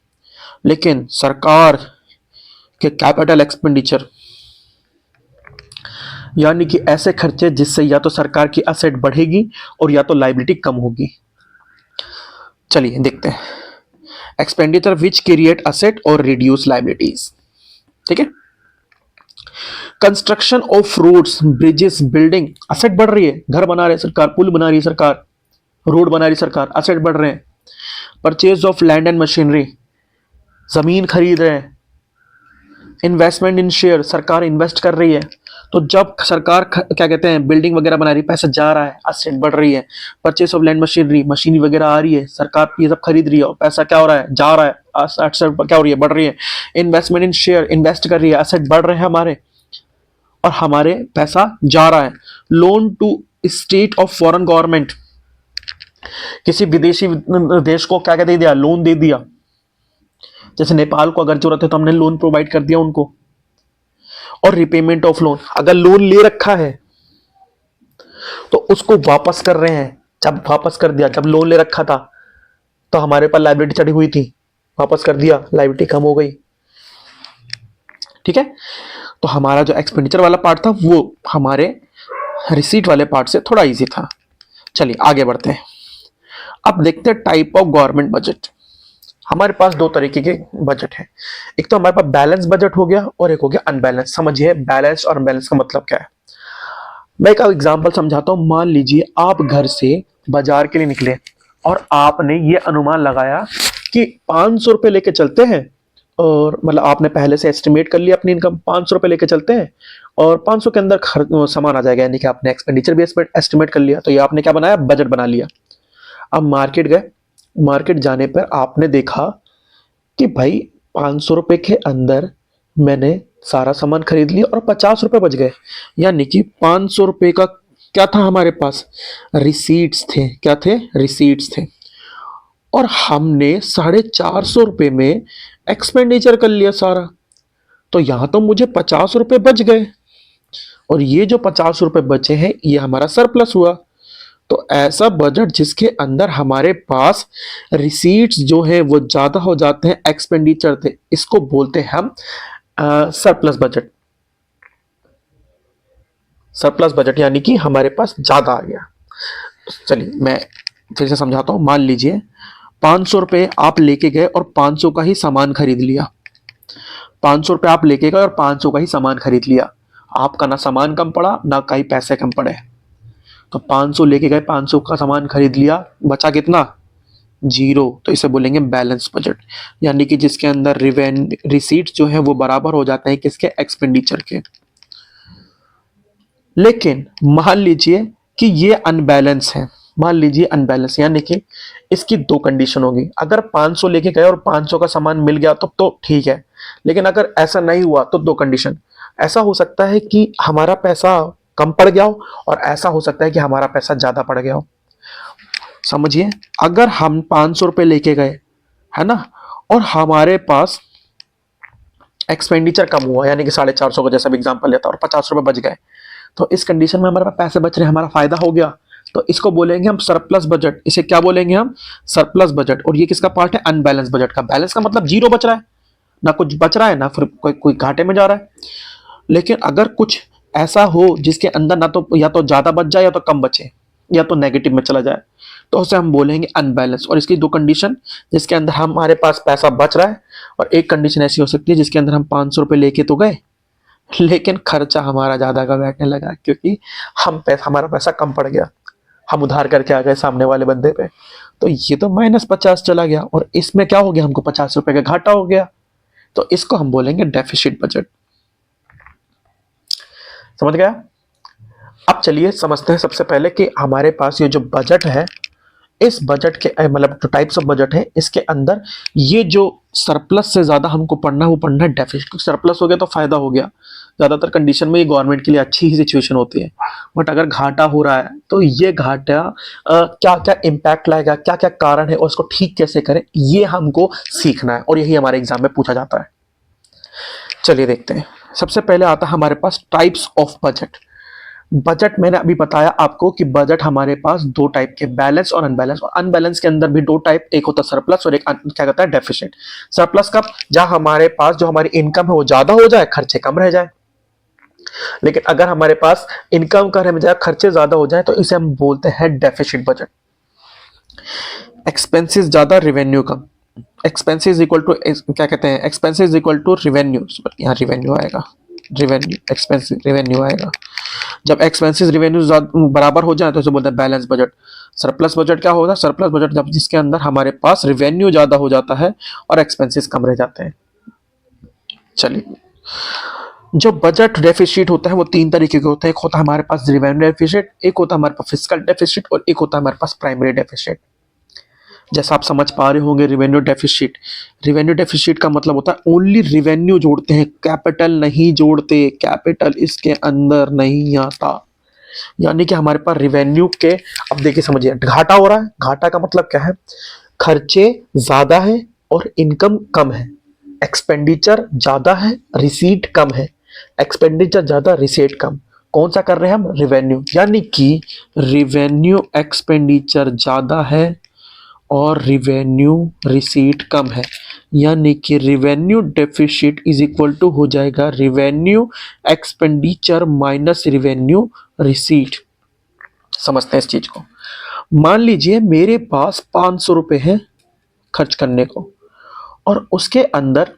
लेकिन सरकार के कैपिटल एक्सपेंडिचर यानी कि ऐसे खर्चे जिससे या तो सरकार की असेट बढ़ेगी और या तो लायबिलिटी कम होगी। चलिए देखते हैं, एक्सपेंडिचर विच क्रिएट असेट और रिड्यूस लायबिलिटीज। ठीक है, construction of roads, bridges, building, asset बढ़ रही है, घर बना रही है सरकार, पुल बना रही है सरकार, रोड बना रही है सरकार, असेट बढ़ रहे हैं। Purchase of land and machinery, जमीन खरीद रहे हैं। इन्वेस्टमेंट इन शेयर, सरकार इन्वेस्ट कर रही है। तो जब सरकार क्या कहते हैं बिल्डिंग वगैरह बना रही है, पैसा जा रहा है, असेट बढ़ रही है। Purchase of land machinery, machinery वगैरह आ रही है, सरकार ये सब खरीद रही है और पैसा क्या हो रहा है, जा रहा है, असेट क्या हो रही है, बढ़ रही है। इन्वेस्टमेंट इन शेयर, इन्वेस्ट कर रही है, असेट बढ़ रहे हैं हमारे और हमारे पैसा जा रहा है। Loan to state of foreign government, किसी विदेशी देश को क्या दे दिया, लोन दे दिया। जैसे नेपाल को अगर जरूरत है तो हमने लोन प्रोवाइड कर दिया उनको। और रिपेमेंट ऑफ लोन, अगर लोन ले रखा है तो उसको वापस कर रहे हैं। जब वापस कर दिया, जब लोन ले रखा था तो हमारे पास लायबिलिटी चढ़ी हुई थी, वापस कर दिया, लायबिलिटी कम हो गई। ठीक है, तो हमारा जो एक्सपेंडिचर वाला पार्ट था वो हमारे रिसीट वाले पार्ट से थोड़ा इजी था। चलिए आगे बढ़ते हैं। अब देखते हैं टाइप ऑफ गवर्नमेंट बजट। हमारे पास 2 तरीके के बजट है। एक तो हमारे पास बैलेंस बजट हो गया और एक हो गया अनबैलेंस। समझिए बैलेंस और अनबैलेंस का मतलब क्या है। मैं एक एग्जांपल समझाता हूं। मान लीजिए आप घर से बाजार के लिए निकले और आपने ये अनुमान लगाया कि 500 रुपए लेके चलते हैं, और मतलब आपने पहले से एस्टिमेट कर लिया अपनी इनकम, 500 रुपए लेके चलते हैं और 500 के अंदर सामान आ जाएगा, यानी कि आपने एक्सपेंडिचर भी एस्टिमेट कर लिया। तो ये आपने क्या बनाया, बजट बना लिया। अब मार्केट गए, मार्केट जाने पर आपने देखा कि भाई 500 रुपए के अंदर मैंने सारा सामान खरीद लिया और 50 रुपए बच गए, यानी कि 500 रुपए का क्या था हमारे पास, रिसीट्स थे। क्या थे, रिसीट्स थे। और हमने 450 रुपए में एक्सपेंडिचर कर लिया सारा, तो यहां तो मुझे 50 रुपए बच गए और ये जो 50 रुपए बचे हैं ये हमारा सरप्लस हुआ। तो ऐसा बजट जिसके अंदर हमारे पास रिसीट्स जो है वो ज्यादा हो जाते हैं, एक्सपेंडिचर थे, इसको बोलते हैं हम सरप्लस बजट। सरप्लस बजट यानी कि हमारे पास ज्यादा आ गया। चलिए मैं फिर से समझाता हूं। मान लीजिए 500 रुपए आप लेके गए और 500 का ही सामान खरीद लिया। 500 रुपए आप लेके गए और 500 का ही सामान खरीद लिया। आपका ना सामान कम पड़ा ना कहीं पैसे कम पड़े। तो 500 लेके गए, 500 का सामान खरीद लिया, बचा कितना, 0। तो इसे बोलेंगे बैलेंस बजट, यानी कि जिसके अंदर रिसीट्स जो है वो बराबर हो जाते हैं किसके, एक्सपेंडिचर के। लेकिन मान लीजिए कि ये अनबैलेंस है। मान लीजिए अनबैलेंस यानी कि इसकी 2 कंडीशन होगी। अगर 500 लेके गए और 500 का सामान मिल गया तो ठीक है, लेकिन अगर ऐसा नहीं हुआ तो 2 कंडीशन। ऐसा हो सकता है कि हमारा पैसा कम पड़ गया हो और ऐसा हो सकता है कि हमारा पैसा ज्यादा पड़ गया हो। समझिए, अगर हम 500 रुपये लेके गए, है ना, और हमारे पास एक्सपेंडिचर कम हुआ, यानी कि 450 का जैसा भी एग्जांपल लेता और 50 रुपये बच गए, तो इस कंडीशन में हमारे पास पैसे बच रहे हैं, हमारा फायदा हो गया। तो इसको बोलेंगे हम सरप्लस बजट। इसे क्या बोलेंगे हम? Surplus budget. और ये किसका पार्ट है? अनबैलेंस बजट का। बैलेंस का मतलब जीरो बच रहा है, ना कुछ बच रहा है, ना फिर कोई घाटे में जा रहा है। लेकिन अगर कुछ ऐसा हो जिसके अंदर ना तो या तो ज्यादा बच जाए या तो कम बचे या तो नेगेटिव में चला जाए, तो उसे हम बोलेंगे अनबैलेंस। और इसकी दो कंडीशन, जिसके अंदर हमारे पास पैसा बच रहा है, और एक कंडीशन ऐसी हो सकती है जिसके अंदर हम 500 रुपये लेके तो गए, लेकिन खर्चा हमारा ज्यादा का बैठने लगा, क्योंकि हमारा पैसा कम पड़ गया, हम उधार करके आ गए सामने वाले बंदे पे। तो ये तो -50 चला गया, और इसमें क्या हो गया? हमको 50 रुपए का घाटा हो गया। तो इसको हम बोलेंगे डेफिसिट बजट। समझ गया? अब चलिए समझते हैं सबसे पहले कि हमारे पास ये जो बजट है, इस बजट के मतलब जो टाइप्स ऑफ बजट है, इसके अंदर ये जो सरप्लस से ज्यादा हमको पढ़ना है वो पढ़ना है डेफिसिट। क्योंकि सरप्लस हो गया तो फायदा हो गया, ज्यादातर कंडीशन में ये गवर्नमेंट के लिए अच्छी ही सिचुएशन होती है। बट अगर घाटा हो रहा है तो ये घाटा क्या क्या इम्पैक्ट लाएगा, क्या क्या कारण है, और इसको ठीक कैसे करें, ये हमको सीखना है, और यही हमारे एग्जाम में पूछा जाता है। चलिए देखते हैं। सबसे पहले आता है हमारे पास टाइप्स ऑफ बजट। बजट मैंने अभी बताया आपको कि बजट हमारे पास दो टाइप के, बैलेंस और अनबैलेंस। और अनबैलेंस के अंदर भी दो टाइप, एक होता है सरप्लस और एक क्या कहता है? डेफिसिट। सरप्लस कब? जहां हमारे पास जो हमारी इनकम है वो ज्यादा हो जाए, खर्चे कम रह जाए। लेकिन अगर हमारे पास इनकम कम रह जाए, खर्चे ज्यादा हो जाए, तो इसे हम बोलते हैं डेफिसिट बजट। एक्सपेंसेस ज्यादा, रेवेन्यू कम। एक्सपेंसेस इक्वल टू क्या कहते हैं? Expenses equal to revenue. यहाँ रेवेन्यू आएगा, रेवेन्यू एक्सपेंसिव रेवेन्यू आएगा। जब एक्सपेंसेस रेवेन्यू बराबर हो जाए तो इसे बोलते हैं बैलेंस बजट। सरप्लस बजट क्या होता है? सरप्लस बजट जब जिसके अंदर हमारे पास रेवेन्यू ज्यादा हो जाता है और एक्सपेंसेस कम रह जाते हैं। चलिए, जो बजट डेफिसिट होता है वो तीन तरीके के होते हैं। एक होता है हमारे पास रेवेन्यू डेफिसिट, एक होता है हमारे पास फिस्कल डेफिसिट, और एक होता है हमारे पास प्राइमरी डेफिसिट। जैसा आप समझ पा रहे होंगे, रेवेन्यू डेफिसिट, रेवेन्यू डेफिसिट का मतलब होता है ओनली रेवेन्यू जोड़ते हैं, कैपिटल नहीं जोड़ते, कैपिटल इसके अंदर नहीं आता। यानी कि हमारे पास रेवेन्यू के, अब देखिए समझिए, घाटा हो रहा है। घाटा का मतलब क्या है? खर्चे ज्यादा है और इनकम कम है। एक्सपेंडिचर ज्यादा है, रिसीट कम है। एक्सपेंडिचर ज्यादा, रिसीट कम। कौन सा कर रहे हैं हम? रेवेन्यू। यानी कि रेवेन्यू एक्सपेंडिचर ज्यादा है और रिवेन्यू रिसीट कम है। यानी कि revenue deficit is equal to हो जाएगा revenue expenditure minus revenue receipt. समझते हैं इस चीज को। मान लीजिए मेरे पास 500 रुपए है खर्च करने को, और उसके अंदर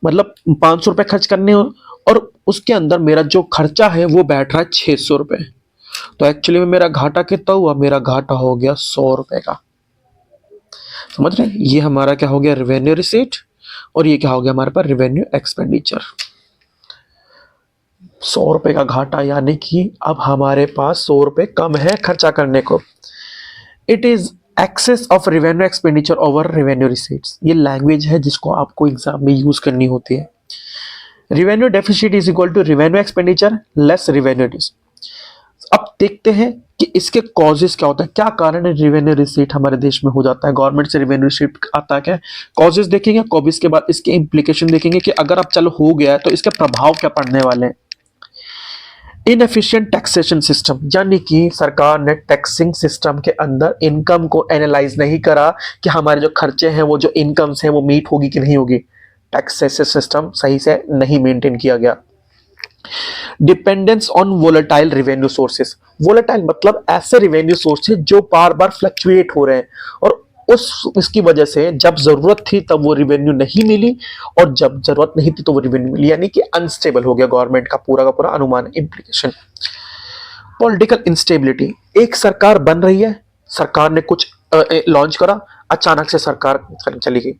मतलब 500 रुपए खर्च करने हो, और उसके अंदर मेरा जो खर्चा है वो बैठ रहा है 600 रुपए। तो एक्चुअली में मेरा घाटा कितना हुआ? मेरा घाटा हो गया 100 रुपए का। समझ रहे हैं? ये हमारा क्या हो गया? Revenue receipt. और ये क्या हो गया हमारे पास? Revenue expenditure. 100 रुपए का घाटा, यानी कि अब हमारे पास 100 रुपए कम है खर्चा करने को। It is excess of revenue expenditure over revenue receipts. ये लैंग्वेज है जिसको आपको एग्जाम में यूज करनी होती है। Revenue deficit is equal to revenue expenditure less revenue receipt. अब देखते हैं कि इसके कॉजेस क्या होता है, क्या कारण है रेवेन्यू रिसीट हमारे देश में हो जाता है, गवर्नमेंट से रेवेन्यू रिसीट आता है क्या? कॉजेस देखेंगे, कॉजेस के बाद इसके इंप्लीकेशन देखेंगे कि अगर अब चलो हो गया है तो इसके प्रभाव क्या पड़ने वाले हैं। इनएफिशिएंट टैक्सेशन सिस्टम, यानी कि सरकार ने टैक्सिंग सिस्टम के अंदर इनकम को एनालाइज नहीं करा कि हमारे जो खर्चे हैं वो जो इनकम्स हैं वो मीट होगी कि नहीं होगी। टैक्सेशन सिस्टम सही से नहीं मेंटेन किया गया। Dependence on volatile revenue sources. Volatile मतलब ऐसे रेवेन्यू सोर्सेज जो बार बार फ्लक्चुएट हो रहे हैं, और इसकी वजह से जब जरूरत थी तब वो रेवेन्यू नहीं मिली, और जब जरूरत नहीं थी तो वो रेवेन्यू मिली। यानी कि अनस्टेबल हो गया गवर्नमेंट का पूरा अनुमान, इंप्लीकेशन। पॉलिटिकल इंस्टेबिलिटी, एक सरकार बन रही है, सरकार ने कुछ लॉन्च करा, अचानक से सरकार चली गई,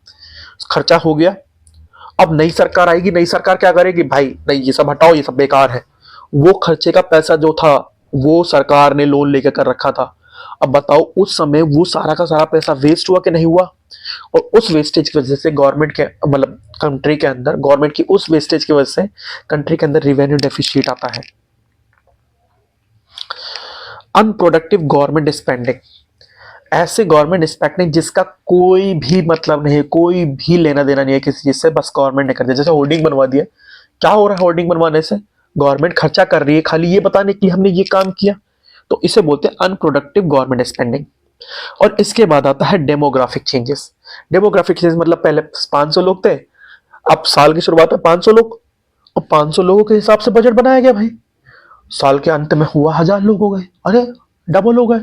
खर्चा हो गया। अब नई सरकार आएगी, नई सरकार क्या करेगी? भाई नहीं, ये सब हटाओ, ये सब बेकार है। वो खर्चे का पैसा जो था वो सरकार ने लोन लेके कर रखा था। अब बताओ उस समय वो सारा का सारा पैसा वेस्ट हुआ कि नहीं हुआ? और उस वेस्टेज की वजह से गवर्नमेंट के मतलब कंट्री के अंदर, गवर्नमेंट की उस वेस्टेज की वजह से कंट्री के अंदर रेवेन्यू डेफिसिट आता है। अनप्रोडक्टिव गवर्नमेंट स्पेंडिंग, ऐसे गवर्नमेंट स्पेक्टिंग जिसका कोई भी मतलब नहीं है, कोई भी लेना देना नहीं है किसी चीज से, बस गवर्नमेंट ने कर दिया। जैसे होर्डिंग बनवा दिया, क्या हो रहा है होर्डिंग बनवाने से? गवर्नमेंट खर्चा कर रही है खाली ये बताने के लिए हमने ये काम किया, तो इसे बोलते हैं अनप्रोडक्टिव गवर्नमेंट स्पेंडिंग। और इसके बाद आता है डेमोग्राफिक चेंजेस। डेमोग्राफिक चेंजेस मतलब पहले 500 लोग थे, अब साल की शुरुआत में 500 लोग, और 500 लोगों के हिसाब से बजट बनाया गया भाई। साल के अंत में हुआ 1000 लोग हो गए, अरे डबल हो गए।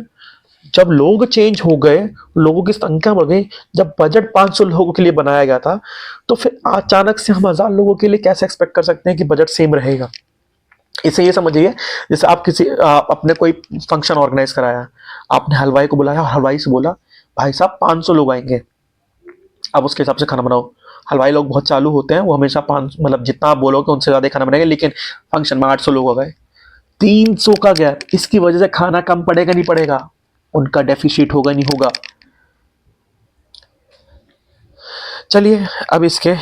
जब लोग चेंज हो गए, लोगों की संख्या बढ़ गई, जब बजट 500 लोगों के लिए बनाया गया था, तो फिर अचानक से हम 1000 लोगों के लिए कैसे एक्सपेक्ट कर सकते हैं कि बजट सेम रहेगा? इसे ये समझिए, जैसे आप अपने कोई फंक्शन ऑर्गेनाइज कराया, आपने हलवाई को बुलाया और हलवाई से बोला भाई साहब 500 लोग आएंगे, अब उसके हिसाब से खाना बनाओ। हलवाई लोग बहुत चालू होते हैं, वो हमेशा 5 मतलब जितना आप बोलोगे उनसे ज्यादा खाना बनाएंगे, लेकिन फंक्शन में 800 लोग हो गए, 300 का गैप, इसकी वजह से खाना कम पड़ेगा नहीं पड़ेगा, उनका डेफिसिट होगा नहीं होगा। चलिए अब इसके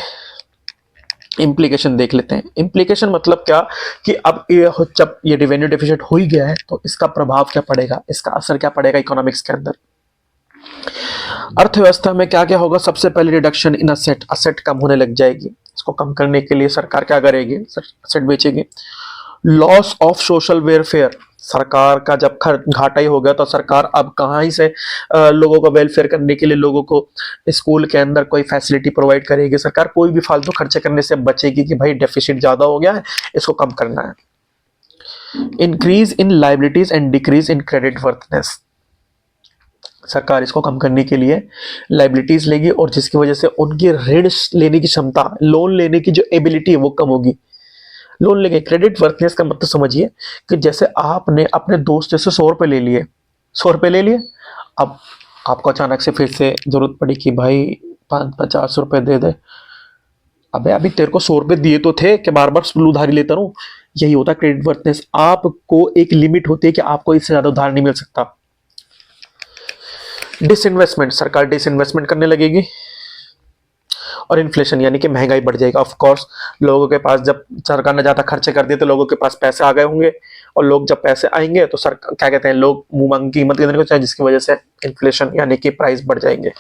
इम्प्लीकेशन देख लेते हैं। इम्प्लीकेशन मतलब क्या, कि अब जब ये रेवेन्यू डेफिसिट हो ही गया है तो इसका प्रभाव क्या पड़ेगा, इसका असर क्या पड़ेगा इकोनॉमिक्स के अंदर। अर्थव्यवस्था में क्या क्या होगा? सबसे पहले रिडक्शन इन असेट, असेट कम होने लग जाएगी। इसको कम करने के लिए सरकार क्या करेगी? असेट बेचेगी। लॉस ऑफ सोशल वेलफेयर, सरकार का जब घाटा ही हो गया तो सरकार अब कहाँ ही से लोगों का वेलफेयर करने के लिए लोगों को स्कूल के अंदर कोई फैसिलिटी प्रोवाइड करेगी? सरकार कोई भी फालतू खर्चे करने से बचेगी कि भाई डेफिसिट ज्यादा हो गया है, इसको कम करना है। Increase in liabilities and decrease in credit वर्थनेस, सरकार इसको कम करने के लिए लाइबिलिटीज लेगी और जिसकी वजह से उनकी ऋण लेने की क्षमता, लोन लेने की जो एबिलिटी है वो कम होगी। लोन लेंगे, क्रेडिट वर्थनेस का मतलब समझिए कि जैसे आपने अपने दोस्त से 100 रुपए ले लिए, 100 रुपए ले लिए, अब आपको अचानक से फिर से जरूरत पड़ी कि भाई 50 रुपए दे दे। अबे अभी तेरे को 100 रुपए दिए तो थे कि बार बार उधारी लेता रहूं? यही होता है क्रेडिट वर्थनेस। आपको एक लिमिट होती है कि आपको इससे ज्यादा उधार नहीं मिल सकता। डिसइन्वेस्टमेंट, सरकार डिसइन्वेस्टमेंट करने लगेगी। और इन्फ्लेशन यानी कि महंगाई बढ़ जाएगी। ऑफ कोर्स लोगों के पास, जब सरकार ने ज्यादा खर्चे कर दिए तो लोगों के पास पैसे आ गए होंगे, और लोग जब पैसे आएंगे तो सरकार क्या कहते हैं, लोग मुंह मांगी कीमत देने को चाहे, जिसकी वजह से इन्फ्लेशन यानी कि प्राइस बढ़ जाएंगे।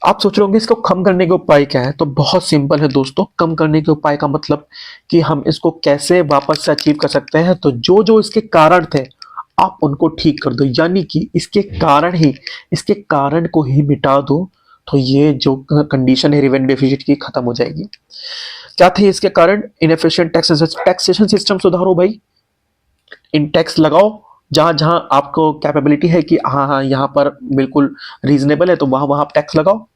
आप सोच रहे होंगे इसको कम करने के उपाय क्या है? तो बहुत सिंपल है दोस्तों। कम करने के उपाय का मतलब कि हम इसको कैसे वापस से अचीव कर सकते हैं, तो जो जो इसके कारण थे आप उनको ठीक कर दो, यानी कि इसके कारण को ही मिटा दो, तो ये जो कंडीशन है रेवेन्यू डेफिसिट की खत्म हो जाएगी। क्या थे इसके कारण? इनएफिशिएंट टैक्सेशन सिस्टम सुधारो भाई, इन टैक्स लगाओ जहां जहां आपको कैपेबिलिटी है कि हाँ हाँ यहाँ पर बिल्कुल रीजनेबल है, तो वहां वहां आप टैक्स लगाओ।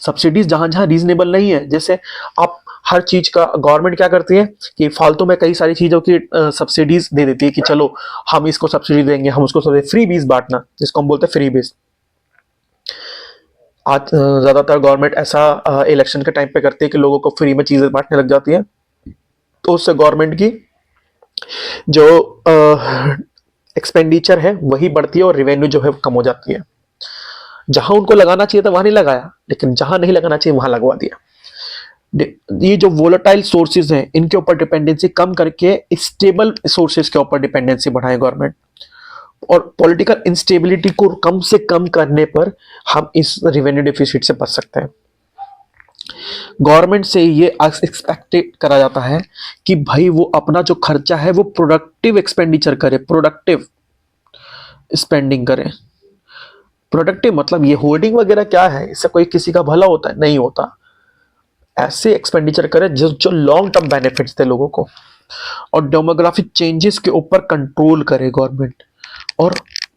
सब्सिडीज जहां जहां रीजनेबल नहीं है, जैसे आप हर चीज का गवर्नमेंट क्या करती है कि फालतू में कई सारी चीजों की सब्सिडीज दे देती है कि चलो हम इसको सब्सिडी देंगे, हम उसको फ्री बीज बांटना, जिसको हम बोलते हैं फ्री बीज। आज ज्यादातर गवर्नमेंट ऐसा इलेक्शन के टाइम पे करती है कि लोगों को फ्री में चीजें बांटने लग जाती है, तो उससे गवर्नमेंट की जो एक्सपेंडिचर है वही बढ़ती है और रेवेन्यू जो है कम हो जाती है। जहां उनको लगाना चाहिए था वहां नहीं लगाया, लेकिन जहां नहीं लगाना चाहिए वहां लगवा दिया। ये जो वोलेटाइल सोर्सेज हैं इनके ऊपर डिपेंडेंसी कम करके स्टेबल सोर्सेज के ऊपर डिपेंडेंसी बढ़ाए गवर्नमेंट, और पॉलिटिकल इंस्टेबिलिटी को कम से कम करने पर हम इस रेवेन्यू डेफिसिट से बच सकते हैं। गवर्नमेंट से ये एक्सपेक्टेड करा जाता है कि भाई वो अपना जो खर्चा है वो प्रोडक्टिव एक्सपेंडिचर करे, प्रोडक्टिव स्पेंडिंग करे। प्रोडक्टिव मतलब ये होर्डिंग वगैरह क्या है, इससे कोई किसी का भला होता है? नहीं होता। ऐसे एक्सपेंडिचर करे जो जो लॉन्ग टर्म बेनिफिट्स दे लोगों को, और डेमोग्राफिक चेंजेस के ऊपर कंट्रोल करे गवर्नमेंट, और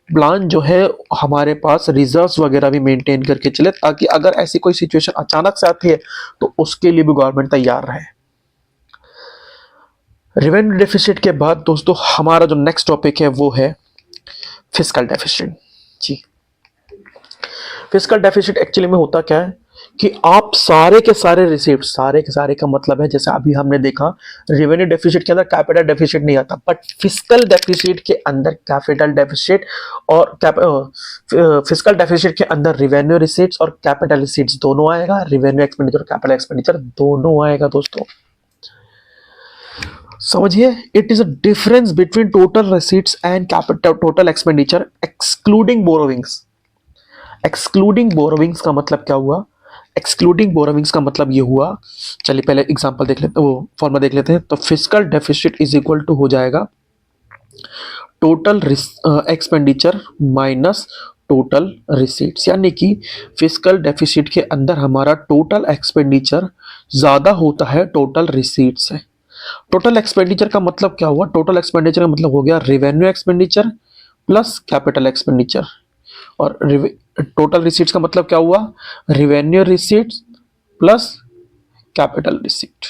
प्लान जो है हमारे पास रिजर्व्स वगैरह भी मेंटेन करके चले, ताकि अगर ऐसी कोई सिचुएशन अचानक से आती है तो उसके लिए भी गवर्नमेंट तैयार रहे। रेवेन्यू डेफिसिट के बाद दोस्तों हमारा जो नेक्स्ट टॉपिक है वो है फिस्कल डेफिसिट। जी, फिस्कल डेफिसिट एक्चुअली में होता क्या है कि आप सारे के सारे रिसीप्ट, सारे के सारे का मतलब है, जैसे अभी हमने देखा रेवेन्यू डेफिसिट के अंदर कैपिटल डेफिसिट नहीं आता, बट फिस्कल डेफिसिट के अंदर कैपिटल डेफिसिट और फिस्कल डेफिसिट के अंदर रेवेन्यू रिसीट्स और कैपिटल रिसीट्स दोनों आएगा, रेवेन्यू एक्सपेंडिचर और कैपिटल एक्सपेंडिचर दोनों आएगा दोस्तों। समझिए, it is a difference between total receipts and capital total expenditure excluding borrowings. Excluding borrowings का मतलब क्या हुआ? एक्सक्लूडिंग बोरोविंग्स का मतलब ये हुआ, चलिए पहले एग्जांपल देख लेते हैं, वो फॉर्मूला देख लेते हैं। तो fiscal deficit is equal to हो जाएगा total expenditure minus total receipts, यानी कि फिस्कल डेफिसिट के अंदर हमारा टोटल एक्सपेंडिचर ज्यादा होता है टोटल रिसीट से। टोटल एक्सपेंडिचर का मतलब क्या हुआ? टोटल एक्सपेंडिचर का मतलब हो गया revenue expenditure plus capital expenditure. और टोटल रिसीट्स का मतलब क्या हुआ? Revenue receipts plus capital receipt.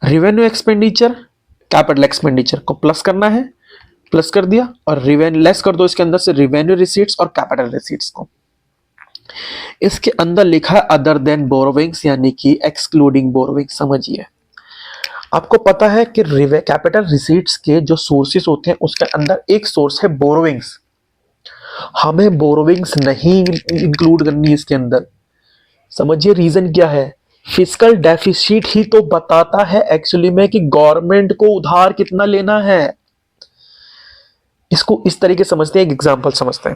Revenue expenditure capital expenditure को प्लस करना है, प्लस कर दिया, और रेवेन्यू लेस कर दो इसके अंदर से रेवेन्यू रिसीट्स और कैपिटल रिसीट्स को। इसके अंदर लिखा है अदर देन बोरोविंग्स, यानी कि एक्सक्लूडिंग बोरोविंग्स। समझिए, आपको पता है कि कैपिटल रिसीट्स के जो सोर्सेस होते हैं उसके अंदर एक सोर्स है बोरोविंग्स। हमें बोरोविंग्स नहीं इंक्लूड करनी है इसके अंदर। समझिए रीजन क्या है? फिस्कल डेफिसिट ही तो बताता है एक्चुअली में कि गवर्नमेंट को उधार कितना लेना है। इसको इस तरीके समझते हैं, एक एग्जांपल समझते हैं।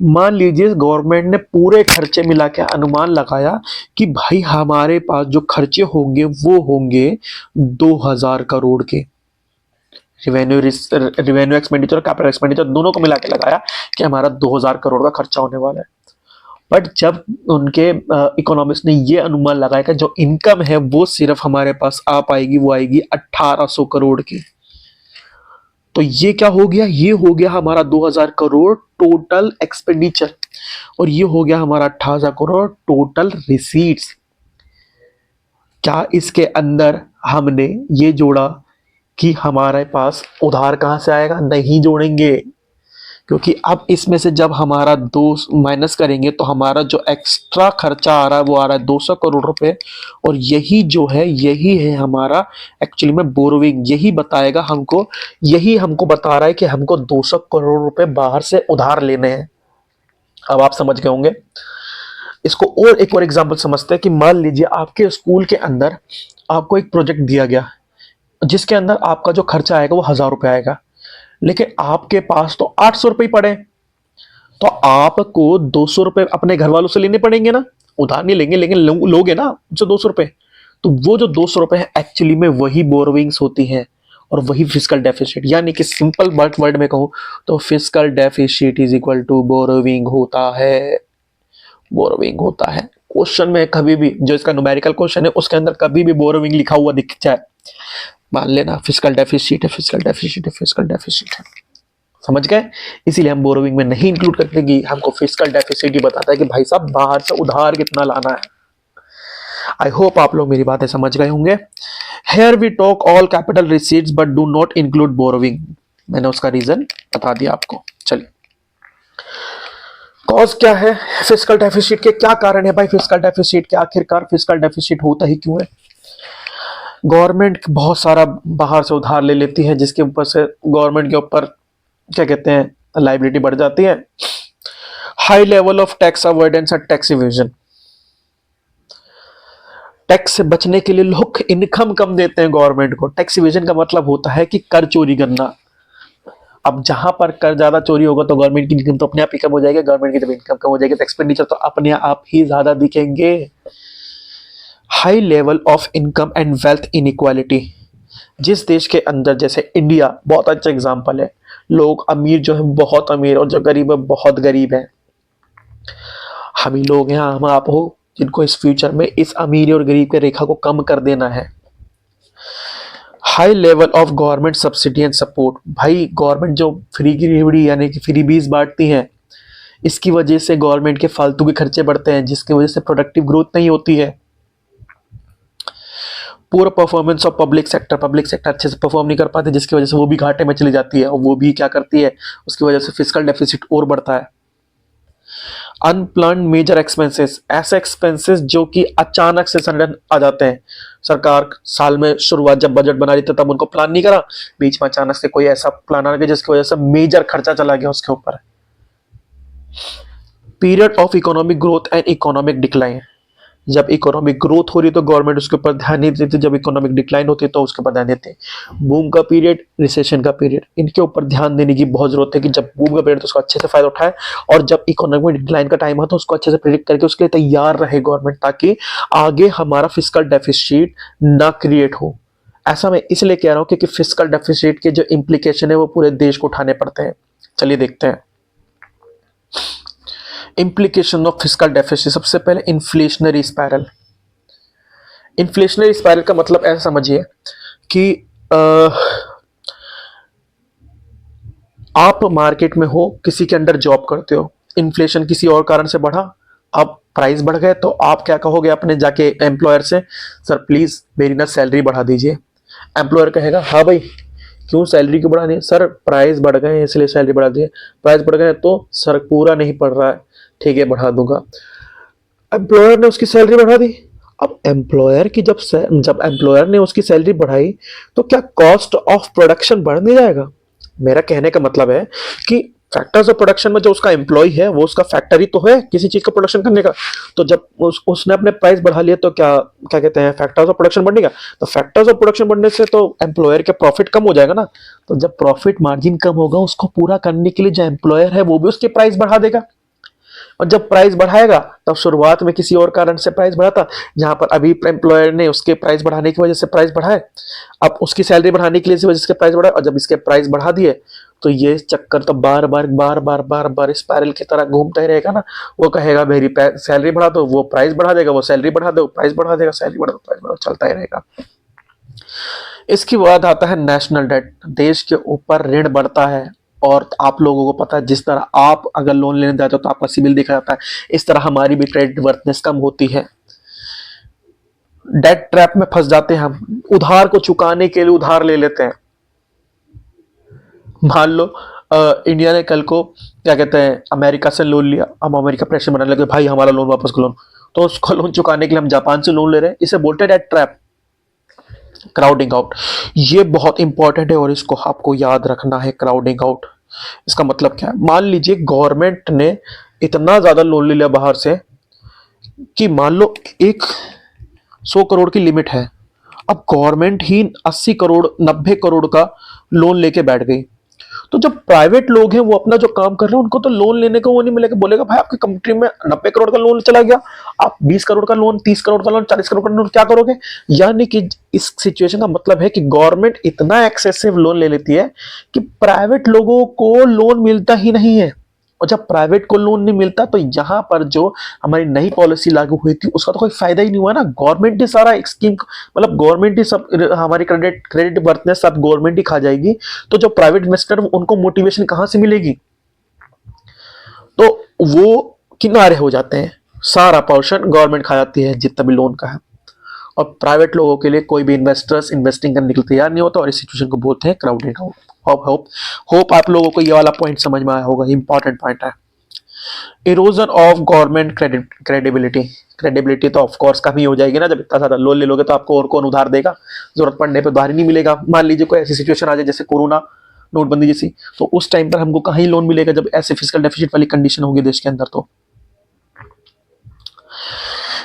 मान लीजिए गवर्नमेंट ने पूरे खर्चे मिला के अनुमान लगाया कि भाई हमारे पास जो खर्चे होंगे वो होंगे 2000 करोड़ के। रेवेन्यू एक्सपेंडिचर और कैपिटल एक्सपेंडिचर दोनों को मिला के लगाया कि हमारा 2000 करोड़ का खर्चा होने वाला है। बट जब उनके इकोनॉमिस्ट ने ये अनुमान लगाया कि जो इनकम है वो सिर्फ हमारे पास आ पाएगी, वो आएगी 1800 करोड़ की। तो ये क्या हो गया? ये हो गया हमारा 2000 करोड़ टोटल एक्सपेंडिचर, और ये हो गया हमारा 1800 करोड़ टोटल रिसीट्स। क्या इसके अंदर हमने ये जोड़ा कि हमारे पास उधार कहां से आएगा? नहीं जोड़ेंगे, क्योंकि अब इसमें से जब हमारा 2 माइनस करेंगे तो हमारा जो एक्स्ट्रा खर्चा आ रहा है वो आ रहा है 200 करोड़ रुपए, और यही जो है यही है हमारा एक्चुअली में बोरोविंग। यही बताएगा हमको, यही हमको बता रहा है कि हमको 200 करोड़ रुपए बाहर से उधार लेने हैं। अब आप समझ गए होंगे। इसको और एक और एग्जांपल समझते हैं कि मान लीजिए आपके स्कूल के अंदर आपको एक प्रोजेक्ट दिया गया जिसके अंदर आपका जो खर्चा आएगा वो 1000 रुपए आएगा, लेकिन आपके पास तो 800 रुपए पड़े, तो आपको 200 रुपए अपने घर वालों से लेने पड़ेंगे ना। उधार नहीं लेंगे लेकिन लोगे ना उनसे 200 रुपए। तो वो जो 200 रुपए है एक्चुअली में वही बोरोविंग्स होती हैं और वही फिस्कल डेफिसिट। यानी कि सिंपल वर्ड में कहूं तो fiscal deficit is equal to borrowing होता है। बोरोविंग होता है। क्वेश्चन में कभी भी जो इसका न्यूमेरिकल क्वेश्चन है उसके अंदर कभी भी बोरोविंग लिखा हुआ दिख जाए, मान लेना फिस्कल डेफिसिट है, फिस्कल डेफिसिट है, फिस्कल डेफिसिट है। समझ गए? इसीलिए हम बोरोविंग में नहीं इंक्लूड करते कि हमको फिस्कल डेफिसिट ही बताता है कि भाई साहब बाहर से उधार कितना लाना है। आई होप आप लोग मेरी बातें समझ गए होंगे। Here we talk all capital receipts but do not include borrowing. मैंने उसका रीजन बता दिया आपको। चलिए, कॉज क्या है फिस्कल डेफिसिट के? क्या कारण है भाई फिस्कल डेफिसिट के? आखिरकार फिस्कल डेफिसिट होता ही क्यों है? गवर्नमेंट बहुत सारा बाहर से उधार ले लेती है जिसके ऊपर से गवर्नमेंट के ऊपर क्या कहते हैं, लाइबिलिटी बढ़ जाती है। High level of tax avoidance और टैक्स इवेजन। टैक्स से बचने के लिए लोग इनकम कम देते हैं गवर्नमेंट को। टैक्स इवेजन का मतलब होता है कि कर चोरी करना। अब जहां पर कर ज्यादा चोरी होगा तो गवर्नमेंट की इनकम तो अपने आप ही कम हो जाएगी। गवर्नमेंट की जब इनकम कम हो जाएगी तो एक्सपेंडिचर तो अपने आप ही ज्यादा दिखेंगे। High level of income and wealth inequality. जिस देश के अंदर, जैसे इंडिया बहुत अच्छा एग्जांपल है, लोग अमीर जो है बहुत अमीर और जो गरीब है बहुत गरीब है। हम ही लोग हैं, हम आप हो जिनको इस फ्यूचर में इस अमीर और गरीब के रेखा को कम कर देना है। High level of government subsidy and support. भाई गवर्नमेंट जो फ्री की रेवड़ी यानी कि फ्री बीज बांटती है, इसकी वजह से गवर्नमेंट के फालतू के खर्चे बढ़ते हैं जिसकी वजह से प्रोडक्टिव ग्रोथ नहीं होती है। पूरा परफॉर्मेंस ऑफ पब्लिक सेक्टर अच्छे से परफॉर्म नहीं कर पाते जिसकी वजह से वो भी घाटे में चली जाती है, और वो भी क्या करती है, उसकी वजह से फिस्कल डेफिसिट और बढ़ता है। अनप्लान्ड मेजर एक्सपेंसेस, ऐसे एक्सपेंसेस जो कि अचानक से सडन आ जाते हैं। सरकार साल में शुरुआत जब बजट बना रही थी तब उनको प्लान नहीं करा, बीच में अचानक से कोई ऐसा प्लान आ गया जिसकी वजह से मेजर खर्चा चला गया उसके ऊपर। Period of economic growth and economic decline, जब इकोनॉमिक ग्रोथ हो रही है तो गवर्नमेंट उसके ऊपर ध्यान नहीं देती, जब इकोनॉमिक डिक्लाइन होती है तो उसके ऊपर ध्यान देते हैं। बूम का पीरियड, रिसेशन का पीरियड, इनके ऊपर ध्यान देने की बहुत जरूरत है कि जब बूम का पीरियड तो उसको अच्छे से फायदा उठाए, और जब इकोनॉमिक डिक्लाइन का टाइम हो तो उसको अच्छे से प्रिडिक्ट करके उसके लिए तैयार रहे गवर्नमेंट, ताकि आगे हमारा फिस्कल डेफिसिट ना क्रिएट हो। ऐसा मैं इसलिए कह रहा हूं क्योंकि फिस्कल डेफिसिट के जो इम्प्लीकेशन है वो पूरे देश को उठाने पड़ते हैं। चलिए देखते हैं इम्प्लीकेशन ऑफ फिस्कल डेफिसिट। सबसे पहले इन्फ्लेशनरी स्पाइरल। इन्फ्लेशनरी स्पाइरल का मतलब ऐसा समझिए कि आप मार्केट में हो, किसी के अंडर जॉब करते हो, इन्फ्लेशन किसी और कारण से बढ़ा, अब प्राइस बढ़ गए, तो आप क्या कहोगे अपने जाके एम्प्लॉयर से, सर प्लीज मेरी ना सैलरी बढ़ा दीजिए। एम्प्लॉयर कहेगा हाँ भाई क्यों सैलरी क्यों बढ़ानी, सर प्राइस बढ़ गए इसलिए सैलरी बढ़ा दिए। प्राइस बढ़ गए तो सर पूरा नहीं पड़ रहा है, ठीक है बढ़ा दूंगा। एम्प्लॉयर ने उसकी सैलरी बढ़ा दी। अब एम्प्लॉयर की जब एम्प्लॉयर ने उसकी सैलरी बढ़ाई तो क्या कॉस्ट ऑफ प्रोडक्शन बढ़ नहीं जाएगा? मेरा कहने का मतलब है कि फैक्टर्स ऑफ प्रोडक्शन में जो उसका एम्प्लॉय है वो उसका फैक्टर ही तो है किसी चीज का प्रोडक्शन करने का। तो जब उसने अपने प्राइस बढ़ा लिया तो क्या क्या कहते हैं, फैक्टर्स ऑफ प्रोडक्शन बढ़ेगा। तो फैक्टर्स ऑफ प्रोडक्शन बढ़ने से तो एम्प्लॉयर के प्रॉफिट कम हो जाएगा ना। तो जब प्रॉफिट मार्जिन कम होगा उसको पूरा करने के लिए जो एम्प्लॉयर है वो भी उसके प्राइस बढ़ा देगा। और जब प्राइस बढ़ाएगा तब शुरुआत में किसी और कारण से प्राइस बढ़ा था, जहां पर अभी एम्प्लॉयर ने उसके प्राइस बढ़ाने की वजह से प्राइस बढ़ाए, अब उसकी सैलरी बढ़ाने की वजह से प्राइस बढ़ाए, और जब इसके प्राइस बढ़ा दिए तो ये चक्कर तो बार बार बार बार बार बार स्पाइरल की तरह घूमता ही रहेगा ना। वो कहेगा मेरी सैलरी बढ़ा दो, वो प्राइस बढ़ा देगा, वो सैलरी बढ़ा दो, प्राइस बढ़ा देगा, सैलरी बढ़ा दो, प्राइस बढ़ा, चलता ही रहेगा। इसके बाद आता है नेशनल डेट। देश के ऊपर ऋण बढ़ता है, और आप लोगों को पता है जिस तरह आप अगर लोन लेने जाते हो तो आपका सिविल देखा जाता है, इस तरह हमारी भी क्रेडिट वर्थनेस कम होती है। डेट ट्रैप में फंस जाते हैं हम, उधार को चुकाने के लिए उधार ले लेते हैं। मान लो इंडिया ने कल को क्या कहते हैं अमेरिका से लोन लिया, अब अमेरिका प्रेशर बनाने लगे भाई हमारा लोन वापस करो, तो उसको लोन चुकाने के लिए हम जापान से लोन ले रहे हैं, इसे बोलते हैं डेट ट्रैप, क्राउडिंग आउट। ये बहुत इंपॉर्टेंट है और इसको आपको याद रखना है। क्राउडिंग आउट इसका मतलब क्या है? मान लीजिए गवर्नमेंट ने इतना ज्यादा लोन ले लिया बाहर से कि मान लो एक 100 करोड़ की लिमिट है, अब गवर्नमेंट ही 80 करोड़ 90 करोड़ का लोन लेके बैठ गई। तो जब प्राइवेट लोग हैं वो अपना जो काम कर रहे हैं उनको तो लोन लेने को वो नहीं मिलेगा, बोलेगा भाई आपकी कंट्री में 90 करोड़ का लोन चला गया, आप 20 करोड़ का लोन, 30 करोड़ का लोन, 40 करोड़ का लोन क्या करोगे। यानी कि इस सिचुएशन का मतलब है कि गवर्नमेंट इतना एक्सेसिव लोन ले लेती है कि प्राइवेट लोगों को लोन मिलता ही नहीं है। और जब प्राइवेट को लोन नहीं मिलता तो यहाँ पर जो हमारी नई पॉलिसी लागू हुई थी उसका तो कोई फायदा ही नहीं हुआ ना। गवर्नमेंट ही सारा एक स्कीम, मतलब गवर्नमेंट ही सब हमारी क्रेडिट वर्थनेस सब गवर्नमेंट ही खा जाएगी। तो जो प्राइवेट इन्वेस्टर उनको मोटिवेशन कहां से मिलेगी? तो वो किनारे हो जाते हैं, सारा पोर्शन गवर्नमेंट खा जाती है जितना भी लोन का है, और प्राइवेट लोगों के लिए कोई भी इन्वेस्टर्स इन्वेस्टिंग करने के लिए तैयार नहीं होता, और इस सिचुएशन को बोलते हैं crowded out. Hope hope hope आप लोगों को ये वाला पॉइंट समझ में आया होगा, इंपॉर्टेंट पॉइंट है। Erosion of government credibility. Credibility तो ऑफ कोर्स कमी हो जाएगी ना, जब इतना ज्यादा लोन ले लोगे तो आपको और कौन उधार देगा, जरूरत पड़ने पे उधार ही नहीं मिलेगा। मान लीजिए कोई ऐसी सिचुएशन आ जाए जैसे कोरोना, नोटबंदी जैसी, तो उस टाइम पर हमको कहीं लोन मिलेगा जब ऐसे फिजिकल डेफिसिट वाली कंडीशन होगी देश के अंदर। तो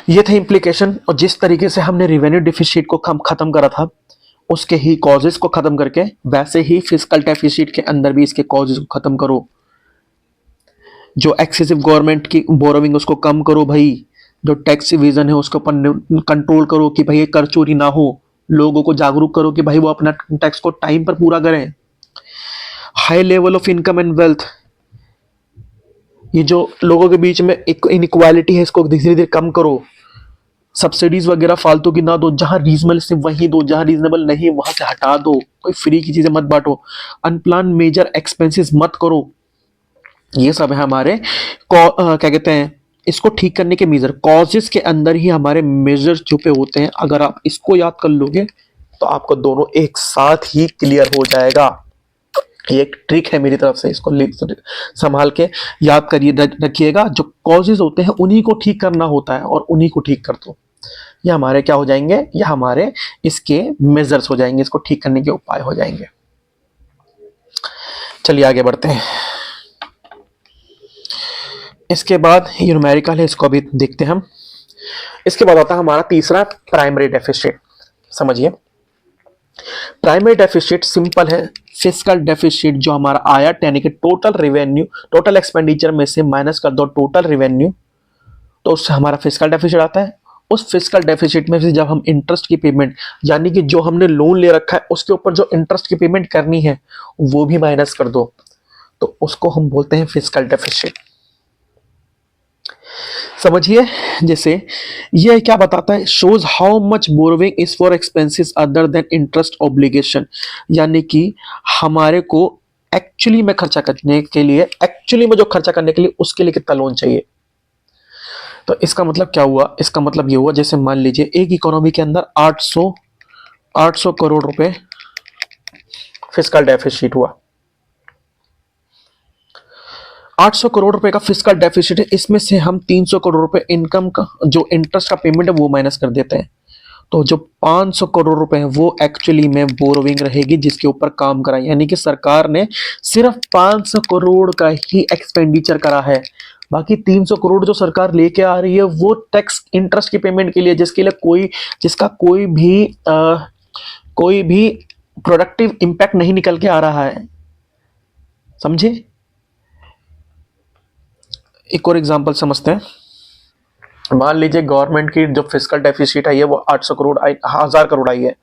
ये थे इम्प्लीकेशन, और जिस तरीके से हमने रिवेन्यू डिफिसिट को खत्म करा था उसके ही कॉजेस को खत्म करके, वैसे ही फिजिकल डेफिसिट के अंदर भी इसके कॉजेस को खत्म करो। जो एक्सेसिव गवर्नमेंट की बोरोविंग उसको कम करो भाई, जो टैक्स इवेजन है उसको कंट्रोल करो कि भाई कर चोरी ना हो, लोगों को जागरूक करो कि भाई वो अपना टैक्स को टाइम पर पूरा करें। High level of income and wealth, ये जो लोगों के बीच में एक इनइक्वालिटी है इसको धीरे धीरे कम करो। सब्सिडीज वगैरह फालतू की ना दो, जहां रीजनेबल सिर्फ वही दो, जहां रीजनेबल नहीं वहां से हटा दो, कोई फ्री की चीजें मत बांटो। अनप्लान मेजर एक्सपेंसेस मत करो। ये सब है हमारे क्या कहते हैं इसको ठीक करने के मेजर। कॉजेस के अंदर ही हमारे मेजर छुपे होते हैं, अगर आप इसको याद कर लोगे तो आपको दोनों एक साथ ही क्लियर हो जाएगा। ये एक ट्रिक है मेरी तरफ से, इसको संभाल के याद करिए, रखिएगा। जो कॉजेज होते हैं उन्हीं को ठीक करना होता है, और उन्हीं को ठीक कर दो, ये हमारे क्या हो जाएंगे, ये हमारे इसके मेजर्स हो जाएंगे, इसको ठीक करने के उपाय हो जाएंगे। चलिए आगे बढ़ते हैं। इसके बाद न्यूमेरिकल है, इसको भी देखते हैं हम। इसके बाद आता है हमारा तीसरा प्राइमरी डेफिसिट। समझिए, प्राइमरी डेफिसिट सिंपल है, फिस्कल डेफिसिट जो हमारा आया यानी कि टोटल रेवेन्यू, टोटल एक्सपेंडिचर में से माइनस कर दो टोटल रेवेन्यू, तो उससे हमारा फिस्कल डेफिसिट आता है। उस फिस्कल डेफिसिट में से जब हम इंटरेस्ट की पेमेंट, यानी कि जो हमने लोन ले रखा है उसके ऊपर जो इंटरेस्ट की पेमेंट करनी है वो भी माइनस कर दो, तो उसको हम बोलते हैं फिस्कल डेफिसिट। समझिए, जैसे ये क्या बताता है, shows how much borrowing is for expenses other than interest obligation, यानी कि हमारे को एक्चुअली में खर्चा करने के लिए, एक्चुअली में जो खर्चा करने के लिए उसके लिए कितना लोन चाहिए। तो इसका मतलब क्या हुआ, इसका मतलब ये हुआ जैसे मान लीजिए एक इकोनॉमी के अंदर 800 करोड़ रुपए फिस्कल डेफिसिट हुआ, 800 करोड़ रुपए का फिस्कल डेफिसिट है, इसमें से हम 300 करोड़ रुपए इनकम का जो इंटरेस्ट का पेमेंट है वो माइनस कर देते हैं, तो जो 500 करोड़ रुपए है वो एक्चुअली में बोरोविंग रहेगी जिसके ऊपर काम करा, यानी कि सरकार ने सिर्फ 500 करोड़ का ही एक्सपेंडिचर करा है, बाकी 300 करोड़ जो सरकार लेके आ रही है वो टैक्स इंटरेस्ट की पेमेंट के लिए, जिसके लिए जिसका कोई भी प्रोडक्टिव इंपैक्ट नहीं निकल के आ रहा है। समझे, एक और एग्जांपल समझते हैं। मान लीजिए गवर्नमेंट की जो फिस्कल डेफिसिट है ये वो 800 करोड़ आई, 1000 करोड़ आई है।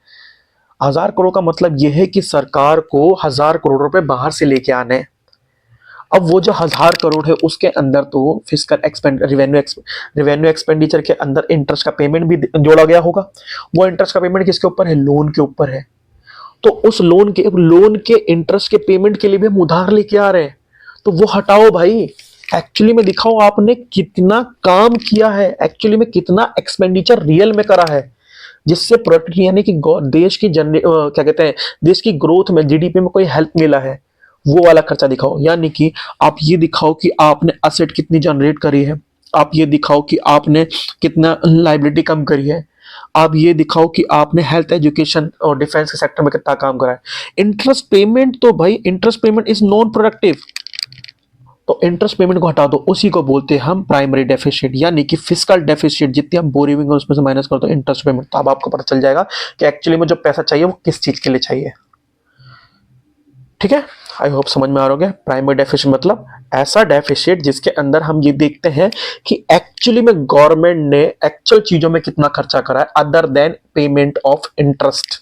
1000 करोड़ का मतलब यह है कि सरकार को 1000 करोड़ रुपए बाहर से लेके आने हैं। अब वो जो 1000 करोड़ है उसके अंदर तो फिस्कल रेवेन्यू एक्सपेंडिचर के अंदर इंटरेस्ट का पेमेंट भी जोड़ा गया होगा। वो इंटरेस्ट का पेमेंट किसके ऊपर है, लोन के ऊपर है। तो उस लोन के इंटरेस्ट के पेमेंट के लिए भी हम उधार लेके आ रहे हैं, तो वो हटाओ भाई, एक्चुअली में दिखाओ आपने कितना काम किया है, एक्चुअली में कितना एक्सपेंडिचर रियल में करा है, जिससे प्रोडक्ट यानी कि देश की क्या कहते हैं, देश की ग्रोथ में, जीडीपी में कोई हेल्प मिला है, वो वाला खर्चा दिखाओ। यानी कि आप ये दिखाओ कि आपने असेट कितनी जनरेट करी है, आप ये दिखाओ कि आपने कितना लाइबिलिटी कम करी है, आप ये दिखाओ कि आपने हेल्थ, एजुकेशन और डिफेंस के सेक्टर में कितना काम करा है। इंटरेस्ट पेमेंट तो भाई, interest payment is non productive, तो इंटरेस्ट पेमेंट को हटा दो, उसी को बोलते हैं हम प्राइमरी डेफिसिट, यानी कि फिस्कल डेफिसिट जितनी हम बोरिंग है उसमें से माइनस कर दो इंटरेस्ट पेमेंट, तो अब आपको पता चल जाएगा कि एक्चुअली में जो पैसा चाहिए वो किस चीज के लिए चाहिए। ठीक है, आई होप समझ में आ रहा होगा। प्राइमरी डेफिसिट मतलब ऐसा डेफिसिट जिसके अंदर हम ये देखते हैं कि एक्चुअली में गवर्नमेंट ने एक्चुअल चीजों में कितना खर्चा करा है other than payment of interest.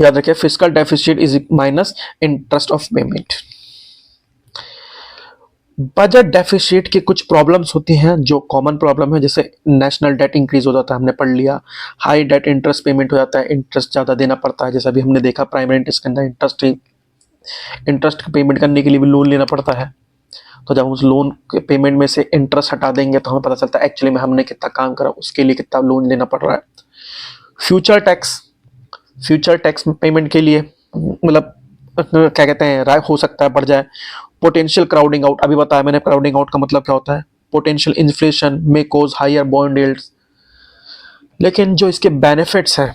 याद रखिए, fiscal deficit is minus interest of payment. Budget deficit की कुछ प्रॉब्लम्स होती हैं जो कॉमन प्रॉब्लम है, जैसे नेशनल डेट इंक्रीज हो जाता है, हमने पढ़ लिया। हाई डेट इंटरेस्ट पेमेंट हो जाता है, इंटरेस्ट ज़्यादा देना पड़ता है, जैसे अभी हमने देखा प्राइमरी इंटरेस्ट के अंदर इंटरेस्ट पेमेंट करने के लिए भी लोन लेना पड़ता है। तो जब हम उस लोन के पेमेंट में से इंटरेस्ट हटा देंगे तो हमें पता चलता है एक्चुअली में हमने कितना काम करा, उसके लिए कितना लोन लेना पड़ रहा है। फ्यूचर टैक्स पेमेंट के लिए मतलब क्या कहते हैं, राय हो सकता है बढ़ जाए। पोटेंशियल क्राउडिंग आउट, अभी बताया मैंने क्राउडिंग आउट का मतलब क्या होता है। पोटेंशियल इन्फ्लेशन में कोज हायर बॉन्ड यील्ड्स। लेकिन जो इसके बेनिफिट्स हैं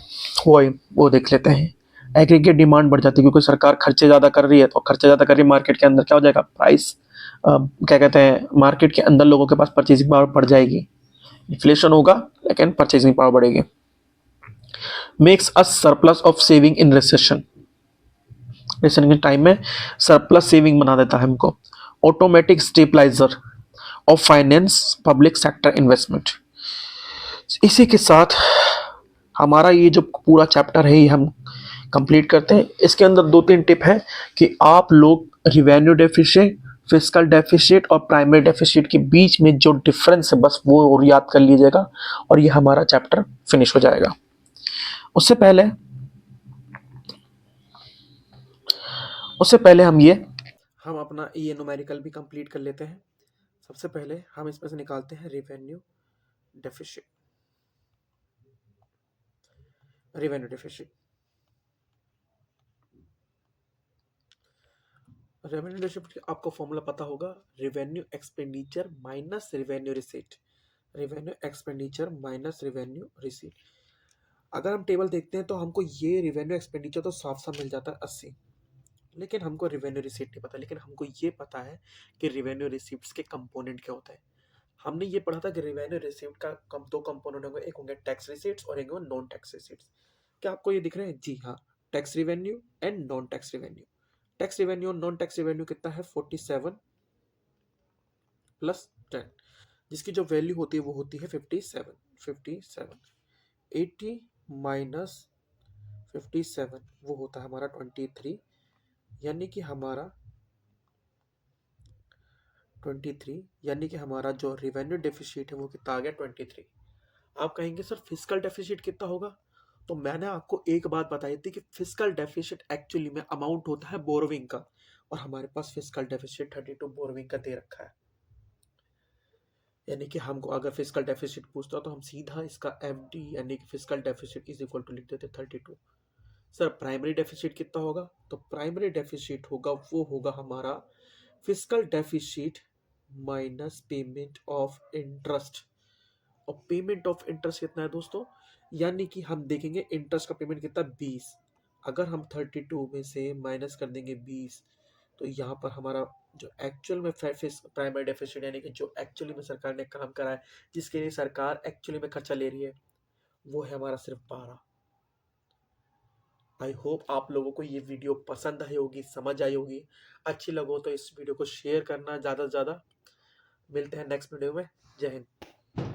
वो देख लेते हैं। एग्रीगेट डिमांड बढ़ जाती है क्योंकि सरकार खर्चे ज़्यादा कर रही है, तो खर्चे ज़्यादा कर रही है, मार्केट के अंदर क्या हो जाएगा, प्राइस क्या कहते हैं, मार्केट के अंदर लोगों के पास परचेजिंग पावर बढ़ जाएगी। इन्फ्लेशन होगा लेकिन परचेजिंग पावर बढ़ेगी। Makes a surplus of saving in recession, recession के टाइम में सरप्लस सेविंग बना देता है हमको। Automatic stabiliser of finance public sector investment. इसी के साथ हमारा ये जो पूरा चैप्टर है ये हम कंप्लीट करते हैं। इसके अंदर 2-3 टिप है कि आप लोग रिवेन्यू डेफिसिट, फिस्कल डेफिसिट और प्राइमरी डेफिसिट के बीच में जो डिफरेंस है बस वो और याद कर लीजिएगा और ये हमारा चैप्टर फिनिश हो जाएगा। उससे पहले हम अपना ये न्यूमेरिकल भी कंप्लीट कर लेते हैं। सबसे पहले हम इसमें से निकालते हैं revenue deficit. Revenue deficit revenue deficit आपको फॉर्मूला पता होगा, revenue expenditure minus revenue receipt. Revenue expenditure minus revenue receipt. अगर हम टेबल देखते हैं तो हमको ये रेवेन्यू एक्सपेंडिचर तो साफ साफ मिल जाता है 80, लेकिन हमको रेवेन्यू रिसीट नहीं पता। लेकिन हमको ये पता है कि रेवेन्यू रिसीट्स के कंपोनेंट क्या होता है। हमने ये पढ़ा था कि रेवेन्यू रिसीव्ड का दो कंपोनेंट होंगे, एक होंगे टैक्स रिसीट्स और एक होंगे नॉन टैक्स रिसीट्स। क्या आपको ये दिख रहे हैं? जी हाँ, tax revenue and non tax revenue. Tax revenue और नॉन टैक्स रिवेन्यू कितना है? 47 प्लस 10, जिसकी जो वैल्यू होती है वो होती है 57। 80 माइनस 57 वो होता है हमारा 23, यानी कि हमारा 23, यानी कि हमारा जो रिवेन्यू डेफिसिट है वो कितना आ गया? 23। आप कहेंगे सर फिजिकल डेफिसिट कितना होगा? तो मैंने आपको एक बात बताई थी कि फिजिकल डेफिसिट एक्चुअली में अमाउंट होता है बोरोविंग का, और हमारे पास फिजिकल डेफिसिट 32 बोरोविंग का दे रखा है। यानी कि हमको अगर फिजिकल डेफिसिट पूछता तो हम सीधा इसका एफडी यानी कि physical deficit is equal to लिख देते 32। सर प्राइमरी डेफिसिट कितना होगा? तो प्राइमरी डेफिसिट होगा वो होगा हमारा physical deficit minus payment of interest. और पेमेंट ऑफ इंटरेस्ट कितना है दोस्तों? यानी कि हम देखेंगे इंटरेस्ट का पेमेंट कितना? 20। अगर हम 32 में से माइनस कर देंगे 20, तो यहाँ पर हमारा जो एक्चुअल में प्राइमरी डेफिसिट यानी कि जो एक्चुअली में सरकार ने काम करा है, जिसके लिए सरकार एक्चुअली में खर्चा ले रही है, वो है हमारा सिर्फ 12। आई होप आप लोगों को ये वीडियो पसंद आई होगी, समझ आई होगी। अच्छी लगो तो इस वीडियो को शेयर करना ज़्यादा से ज़्यादा। मिलते हैं नेक्स्ट वीडियो में। जय हिंद।